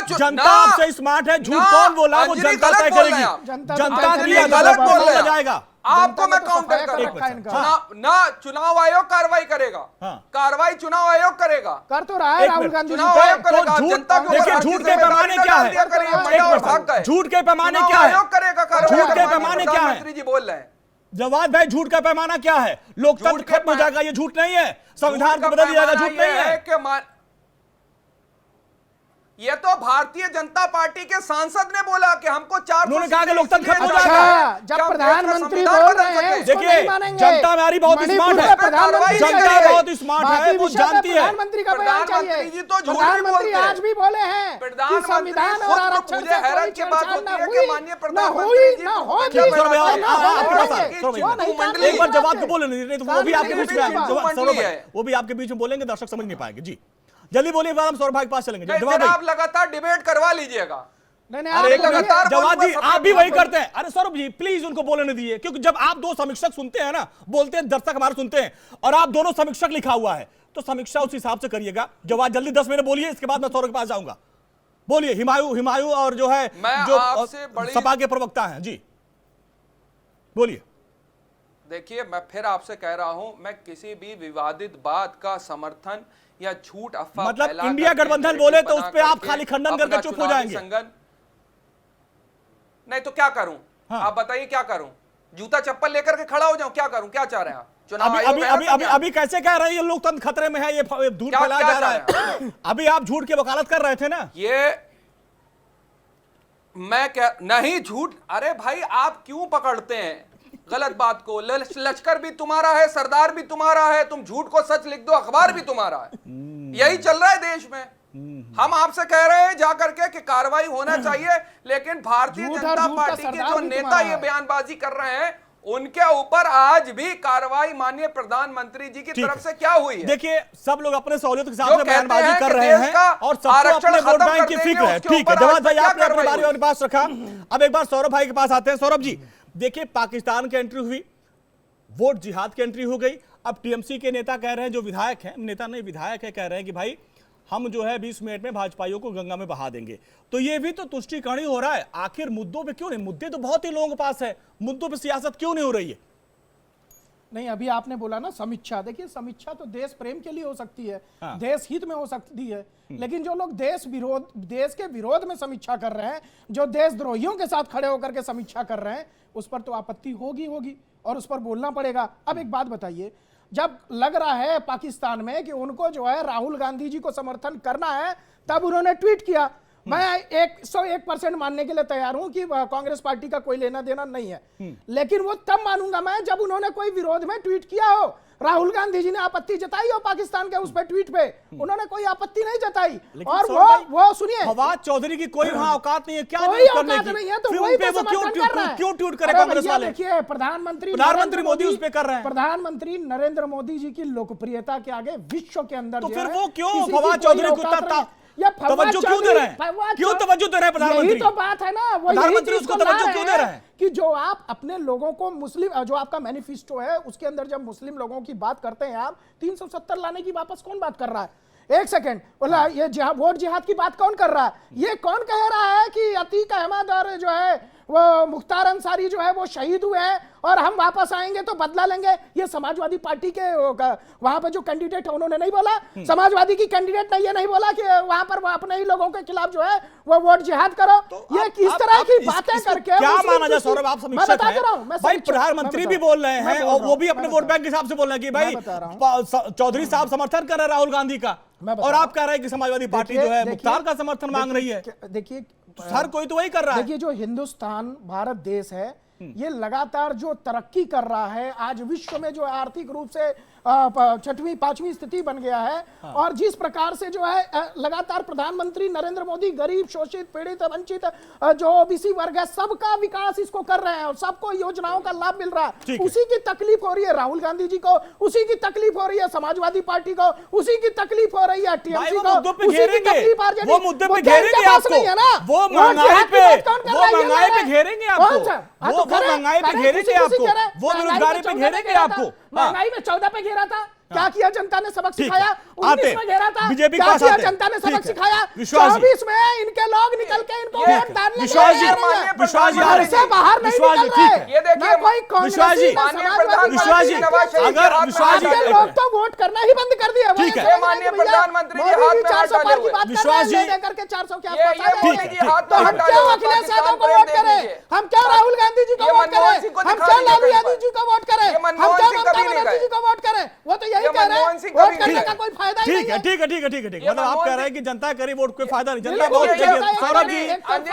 जनता आपसे स्मार्ट है। झूठ कौन बोला वो जनता तय करेगी, जनता की अदालत बोला जाएगा। आपको मैं काउंटर कर ना, चुनाव आयोग कार्रवाई करेगा, कार्रवाई चुनाव आयोग करेगा, कर तो रहा है राहुल गांधी। चुनाव आयोग करेगा, जनता को देखिए झूठ के पैमाने क्या है, झूठ के पैमाने क्या है, झूठ के पैमाने क्या है? मंत्री जी बोल रहे हैं। जवाब भाई, झूठ का पैमाना क्या है? लोकतंत्र खत्म हो जाएगा, ये झूठ नहीं है। संविधान को बदल दिया जाएगा, झूठ नहीं है। ये तो भारतीय जनता पार्टी के सांसद ने बोला कि हमको 4 उन्होंने कहा कि लोकतंत्र खत्म हो जाएगा। जब प्रधानमंत्री बोल रहे हैं देखिए, जनता हमारी बहुत स्मार्ट है, जनता बहुत स्मार्ट है, वो जानती है। प्रधानमंत्री का बयान चाहिए। प्रधानमंत्री आज भी बोले हैं कि संविधान और आरक्षण से कोई छेड़छाड़ ना हुई, ना हुई, ना होगी। एक बार जवाब को बोले नहीं तो वो भी आपके बीच में, वो भी आपके बीच में बोलेंगे, दर्शक समझ नहीं पाएंगे। जी जल्दी बोलिए, हम सौरभ भाई के पास चलेंगे। जवाब आप लगातार डिबेट करवा लीजिएगा। अरे जवाब जी आप भी वही करते हैं। अरे सौरभ जी प्लीज उनको बोलने दीजिए, क्योंकि जब आप 2 समीक्षक सुनते हैं ना, बोलते हैं दर्शक हमारे सुनते हैं, और आप दोनों समीक्षक लिखा हुआ है तो समीक्षा उस हिसाब से करिएगा। जवाब जल्दी 10 मिनट बोलिए, इसके बाद मैं सौरभ के पास जाऊंगा। बोलिए, हिमायू और जो है जो सपा के प्रवक्ता हैं, जी बोलिए। देखिए, मैं फिर आपसे कह रहा हूं, मैं किसी भी विवादित बात का समर्थन या झूठ अफवाह मतलब इंडिया गठबंधन बोले तो उस पे आप खाली खंडन करके चुप हो जाएंगे? नहीं तो क्या करूं? आप बताइए क्या करूं? जूता चप्पल लेकर के खड़ा हो जाऊं? क्या करूं? क्या चाह रहे हैं आप? चुनाव अभी कैसे कह रहे हैं ये लोकतंत्र खतरे में है, ये झूठ फैलाया जा रहा है? अभी आप झूठ की वकालत कर रहे थे ना। ये मैं क्या नहीं झूठ? अरे भाई आप क्यों पकड़ते हैं गलत बात को? लश्कर भी तुम्हारा है, सरदार भी तुम्हारा है, तुम झूठ को सच लिख दो, अखबार भी तुम्हारा है। यही चल रहा है देश में। हम आपसे कह रहे हैं जाकर के कि कार्रवाई होना चाहिए, लेकिन भारतीय जनता पार्टी के जो नेता ये बयानबाजी कर रहे हैं उनके ऊपर आज भी कार्रवाई माननीय प्रधानमंत्री जी की तरफ से क्या हुई है? देखिए, सब लोग अपने सहूलियत के हिसाब जो से कहते बयानबाजी हैं कर कि रहे देश हैं का और सबको आरक्षण अपने वोट खत्म बैंक कर की देंगे, फिक्र है। उसके ठीक है, ऊपर जवाब आज भाई क्या आपने अपनी कार्रवाई बारी हुई? और पास रखा। अब एक बार सौरभ भाई के पास आते हैं। सौरभ जी, देखिए, पाकिस्तान की एंट्री हुई, वोट जिहाद की एंट्री हो गई। अब टीएमसी के नेता कह रहे हैं, जो विधायक हैं, नेता नहीं विधायक है, कह रहे हैं कि भाई हम जो है 20 मिनट में भाजपाइयों को गंगा में बहा देंगे। तो ये भी तो तुष्टिकरण ही हो रहा है। आखिर मुद्दों पे क्यों नहीं? मुद्दे तो बहुत ही लोगों के पास है, मुद्दों पे सियासत क्यों नहीं हो रही है? नहीं, अभी आपने बोला ना समीक्षा। देखिए, समीक्षा तो देश प्रेम के लिए हो सकती है, हाँ। देश हित में हो सकती है, लेकिन जो लोग देश के विरोध में समीक्षा कर रहे हैं, जो देशद्रोहियों के साथ खड़े होकर के समीक्षा कर रहे हैं, उस पर तो आपत्ति होगी और उस पर बोलना पड़ेगा। अब एक बात बताइए, जब लग रहा है पाकिस्तान में कि उनको जो है राहुल गांधी जी को समर्थन करना है, तब उन्होंने ट्वीट किया। मैं 101% मानने के लिए तैयार हूं कि कांग्रेस पार्टी का कोई लेना देना नहीं है, लेकिन वो तब मानूंगा मैं जब उन्होंने कोई विरोध में ट्वीट किया हो। राहुल गांधी जी ने आपत्ति जताई हो पाकिस्तान के उस पे ट्वीट पे, उन्होंने कोई आपत्ति नहीं जताई। और वो सुनिए, फवाद चौधरी की कोई वहां औकात नहीं है क्या? कोई औकात नहीं है, तो वही पे समर्थन कर रहा है। क्यों ट्वीट करे कांग्रेस वाले? देखिए, प्रधानमंत्री मोदी उस पे कर रहे हैं। प्रधानमंत्री नरेंद्र मोदी जी की लोकप्रियता के आगे विश्व के अंदर तो फिर वो क्यों फवाद चौधरी को तवज्जो क्यों दे रहे हैं? क्यों तवज्जो दे रहे हैं प्रधानमंत्री? यही तो बात है ना, वो प्रधानमंत्री उसको तवज्जो क्यों दे रहे हैं? कि जो आप अपने लोगों को मुस्लिम, जो आपका मैनिफेस्टो है उसके अंदर जब मुस्लिम लोगों की बात करते हैं आप, 370 लाने की वापस कौन बात कर रहा है? एक सेकंड बोला, ये वोट जिहाद की बात कौन कर रहा है? ये कौन कह रहा है कि अतीक अहमद और जो है वो मुख्तार अंसारी जो है वो शहीद हुए हैं और हम वापस आएंगे तो बदला लेंगे? ये समाजवादी पार्टी के वहां पर जो कैंडिडेट है उन्होंने नहीं बोला। समाजवादी की कैंडिडेट ने ये नहीं बोला कि वहां पर वो अपने ही लोगों के खिलाफ जो है वो वोट जिहाद करो। तो ये किस तरह की बातें करके क्या माना जाए? सौरभ, आप समीक्षक हैं भाई, प्रधानमंत्री भी बोल रहे हैं और वो भी अपने वोट बैंक के हिसाब से बोल रहे हैं कि भाई चौधरी साहब समर्थन कर रहे हैं राहुल गांधी का, और आप कह रहे हैं कि समाजवादी पार्टी जो है मुख्तार का समर्थन मांग रही है। देखिए, हर कोई तो वही कर रहा है। देखिए, जो हिंदुस्तान भारत देश है, ये लगातार जो तरक्की कर रहा है, आज विश्व में जो आर्थिक रूप से 6वीं 5वीं स्थिति बन गया है। हाँ। और जिस प्रकार से जो है लगातार प्रधानमंत्री नरेंद्र मोदी गरीब, शोषित, पीड़ित, वंचित जो ओबीसी वर्ग है, सबका विकास इसको कर रहे हैं और सबको योजनाओं का लाभ मिल रहा है। उसी की तकलीफ हो रही है राहुल गांधी जी को, उसी की तकलीफ हो रही है समाजवादी पार्टी को, उसी की तकलीफ हो रही है टीएमसी को, उसी की तकलीफ आरजेडी। वो मुद्दे पे घेरेंगे आपको, वो महंगाई पे घेरेंगे आपको, वो महंगाई पे घेरेंगे आपको, वो बेरोजगारी पे घेरेंगे आपको। महंगाई में 14 पे घेरा था, क्या किया जनता ने? सबक सिखाया। 19 में घेरा था, बीजेपी क्या किया जनता ने? सबक सिखाया। 24 में इनके लोग निकल के इनको वोट डालने विश्वास जी से बाहर नहीं निकल रहे। ये देखिए, कोई कांग्रेस अगर विश्वास जी लोग तो वोट करना ही बंद कर दिया। ठीक है, माननीय प्रधानमंत्री जी हाथ में हाथ डाले हुए, विश्वास जी लेकर के 400 के आसपास आ मोदी गए। जी हाथ तो में हम हाथ क्यों डाले अखिलेश हुए, यादव को वोट करें? हम क्यों राहुल गांधी जी को वोट करें? हम क्यों लालू यादव जी को वोट करें? हम क्यों ममता बनर्जी जी को वोट करें? वो तो यही कह रहे हैं, वोट करने का कोई फायदा ही नहीं है। ठीक है। मतलब आप कह रहे हैं कि जनता करे वोट कोई फायदा नहीं। जनता बहुत सौरभ जी,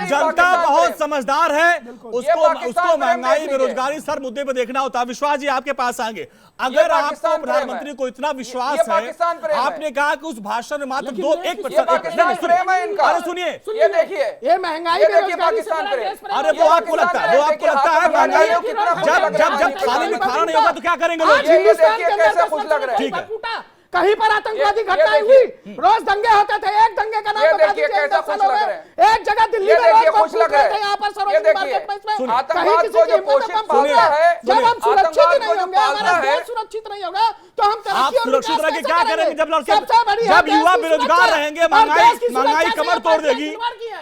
जनता बहुत समझदार है, उसको महंगाई, बेरोजगारी, सर मुद्दे पे देखना होता है। विश्वास जी, आपके पास आएंगे। अगर आपको प्रधानमंत्री को इतना विश्वास है, आपने कहा कि उस भाषण में मात्र 1%। अरे सुनिए, ये देखिए, ये महंगाई, पाकिस्तान पे, अरे वो आपको लगता है महंगाई, जब खाने में खाना नहीं होगा तो क्या करेंगे लोग? कैसा कुछ लग रहा है? ठीक है, कहीं पर आतंकवादी घटनाएं हुई, रोज दंगे होते थे। एक दंगे का नाम बता दीजिए, एक जगह दिल्ली में रोज बम फूट रहे थे, यहाँ पर सरोजिनी मार्केट में, कहीं किसी की हिम्मत में बम फूटा है। जब हम सुरक्षित ही नहीं होंगे, हमारा देश सुरक्षित नहीं होगा, तो हम आप सुरक्षित रह के क्या करेंगे? जब युवा बेरोजगार रहेंगे, महंगाई कमर तोड़ देगी,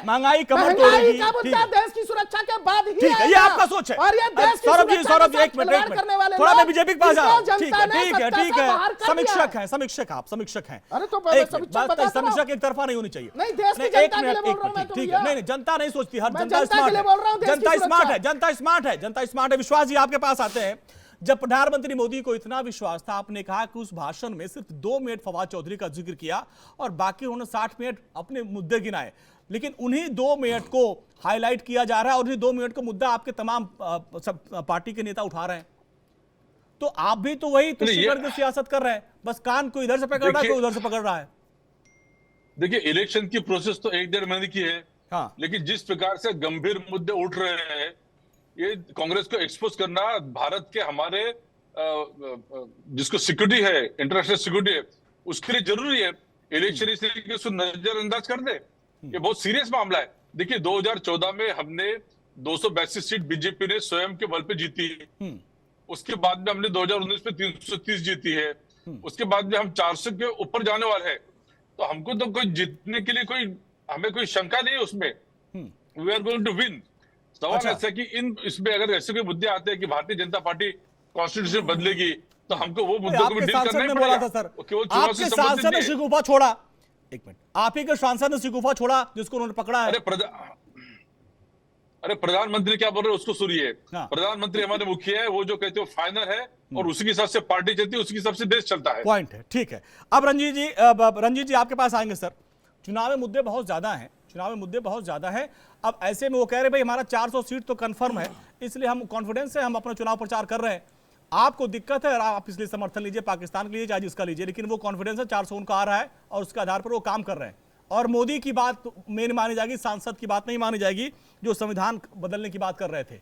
महंगाई कमर तोड़ेगी। देश की सुरक्षा के बाद ही ठीक है, ये आपका सोच है। और ये देश सौरभ जी, एक मिनट, थोड़ा मैं बीजेपी के पास जा रहा हूँ। ठीक है, समीक्षक हैं। अरे तो समीक्षक एक तरफा नहीं होनी चाहिए। नहीं, देश की जनता के लिए बोल रहा हूं मैं तो। ठीक है, नहीं, जनता नहीं सोचती, हर जनता स्मार्ट है। विश्वास जी, आपके पास आते हैं। जब प्रधानमंत्री मोदी को इतना विश्वास था, आपने कहा कि उस भाषण में सिर्फ 2 मिनट फवाद चौधरी का जिक्र किया और बाकी उन्होंने 60 मिनट अपने मुद्दे गिनाए, लेकिन उन्हीं 2 मिनट को हाईलाइट किया जा रहा है और उन्हीं 2 मिनट का मुद्दा आपके तमाम पार्टी के नेता उठा रहे हैं। तो आप भी तो वही तुष्टिकरण की सियासत कर रहे हैं, बस कान को इधर से पकड़ रहा है, कोई उधर से पकड़ रहा है। देखिए, इलेक्शन की प्रोसेस तो 1-1.5 महीने की है। हाँ। लेकिन जिस प्रकार से गंभीर मुद्दे उठ रहे हैं, ये कांग्रेस को एक्सपोज करना भारत के हमारे जिसको सिक्योरिटी है, इंटरनेशनल सिक्योरिटी है, उसके लिए जरूरी है। इलेक्शन इस तरीके से उसको नजरअंदाज कर दे, ये बहुत सीरियस मामला है। देखिए 2014 में हमने 282 सीट बीजेपी ने स्वयं के बल पे जीती है। उसके बाद में हमने 2019 में 330 जीती है। उसके बाद में हम 400 के ऊपर जाने वाले हैं। तो हमको तो कोई जीतने के लिए हमें कोई शंका नहीं है उसमें। We are going to win. सवाल ऐसा है कि इसमें अगर ऐसे कोई मुद्दे आते हैं कि भारतीय जनता पार्टी कॉन्स्टिट्यूशन बदलेगी, तो हमको वो मुद्दों को भी डील करना ही पड़ेगा। केवल चुनाव से संबंधित नहीं है। शिकूफा छोड़ा, एक मिनट, आप ही के सांसद ने शिकूफा छोड़ा जिसको उन्होंने पकड़ा है। अरे प्रधानमंत्री क्या बोल रहे हैं उसको सुनिए। प्रधानमंत्री हमारे मुखिया है, वो जो कहते हो फाइनल है, और उसी के हिसाब से पार्टी चलती है, उसके हिसाब से देश चलता है। पॉइंट है, ठीक है। अब रंजीत जी आपके पास आएंगे सर। चुनाव में मुद्दे बहुत ज्यादा हैं, अब ऐसे में वो कह रहे भाई हमारा 400 सीट तो कंफर्म है, इसलिए हम कॉन्फिडेंस है, हम अपना चुनाव प्रचार कर रहे हैं। आपको दिक्कत है और आप इसलिए समर्थन लीजिए, पाकिस्तान के लिए चाहे जिसका लीजिए, लेकिन वो कॉन्फिडेंस है 400 उनका आ रहा है और उसके आधार पर वो काम कर रहे हैं। और मोदी की बात मेन मानी जाएगी, सांसद की बात नहीं मानी जाएगी जो संविधान बदलने की बात कर रहे थे।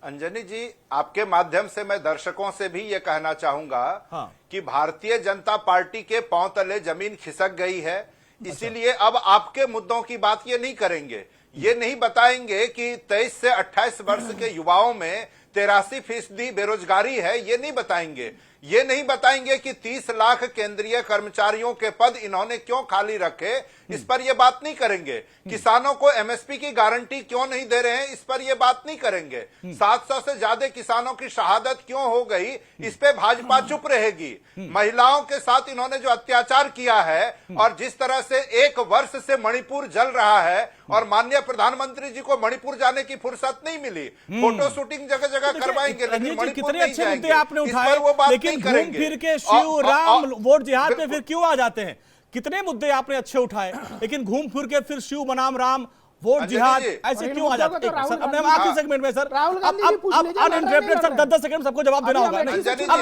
अंजनी जी, आपके माध्यम से मैं दर्शकों से भी ये कहना चाहूंगा कि भारतीय जनता पार्टी के पांव तले जमीन खिसक गई है, इसीलिए अब आपके मुद्दों की बात ये नहीं करेंगे। ये नहीं बताएंगे कि 23 से 28 वर्ष के युवाओं में 83% बेरोजगारी है, ये नहीं बताएंगे। ये नहीं बताएंगे कि 30 लाख केंद्रीय कर्मचारियों के पद इन्होंने क्यों खाली रखे, इस पर ये बात नहीं करेंगे। किसानों को एमएसपी की गारंटी क्यों नहीं दे रहे हैं, इस पर ये बात नहीं करेंगे। 700 से ज्यादा किसानों की शहादत क्यों हो गई, इस पे भाजपा चुप रहेगी। महिलाओं के साथ इन्होंने जो अत्याचार किया है और जिस तरह से 1 वर्ष से मणिपुर जल रहा है और माननीय प्रधानमंत्री जी को मणिपुर जाने की फुर्सत नहीं मिली, फोटो शूटिंग जगह जगह करवाएंगे, लेकिन मणिपुर नहीं जाएंगे। आपने उठाए, वो बात लेकिन घूम फिर के शिव राम वोट जिहाद पे फिर क्यों आ जाते हैं? कितने मुद्दे आपने अच्छे उठाए, लेकिन घूम फिर के फिर शिव बनाम राम वोट जिहाद ऐसे क्यों आ जाते हैं? सर अपने आखिरी सेगमेंट में सर अनइंटरप्टेड सर 10 सेकंड सबको जवाब देना होगा। अब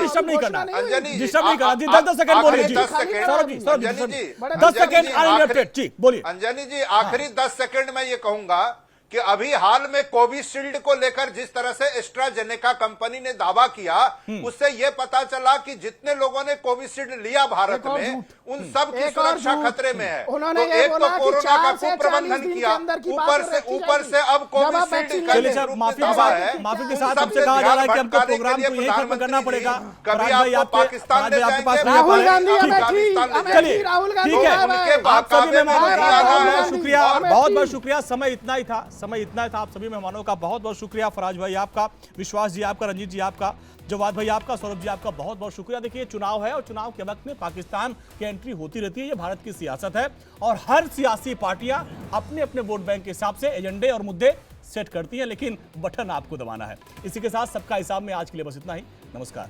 डिस्टर्ब नहीं करना, डिस्टर्ब नहीं करना जी। 10 सेकंड बोलिए जी, सौरभ जी 10 सेकंड अनइंटरप्टेड जी बोलिए। अंजनी जी, आखिरी 10 सेकंड में ये कहूंगा कि अभी हाल में कोविशील्ड को लेकर जिस तरह से एस्ट्राजेनेका कंपनी ने दावा किया, उससे यह पता चला कि जितने लोगों ने कोविशील्ड लिया भारत में, उन सब की सुरक्षा खतरे में है। तो एक तो कोरोना का कुप्रबंधन किया, ऊपर से अब कोविशील्ड माफी के साथ हमसे कहा जा रहा है कि हमको प्रोग्राम को यही खत्म करना पड़ेगा। कभी आप पाकिस्तान में जाएंगे, राहुल गांधी चलिए ठीक है, आप सभी मेहमानों का बहुत शुक्रिया, बहुत शुक्रिया। समय इतना ही था आप सभी मेहमानों का बहुत बहुत शुक्रिया। फराज भाई आपका, विश्वास जी आपका, रंजीत जी आपका, जवाद भाई आपका, सौरभ जी आपका बहुत बहुत शुक्रिया। देखिए चुनाव है और चुनाव के वक्त में पाकिस्तान की एंट्री होती रहती है, ये भारत की सियासत है और हर सियासी पार्टियां अपने अपने वोट बैंक के हिसाब से एजेंडे और मुद्दे सेट करती हैं, लेकिन बटन आपको दबाना है। इसी के साथ सबका हिसाब में आज के लिए बस इतना ही। नमस्कार।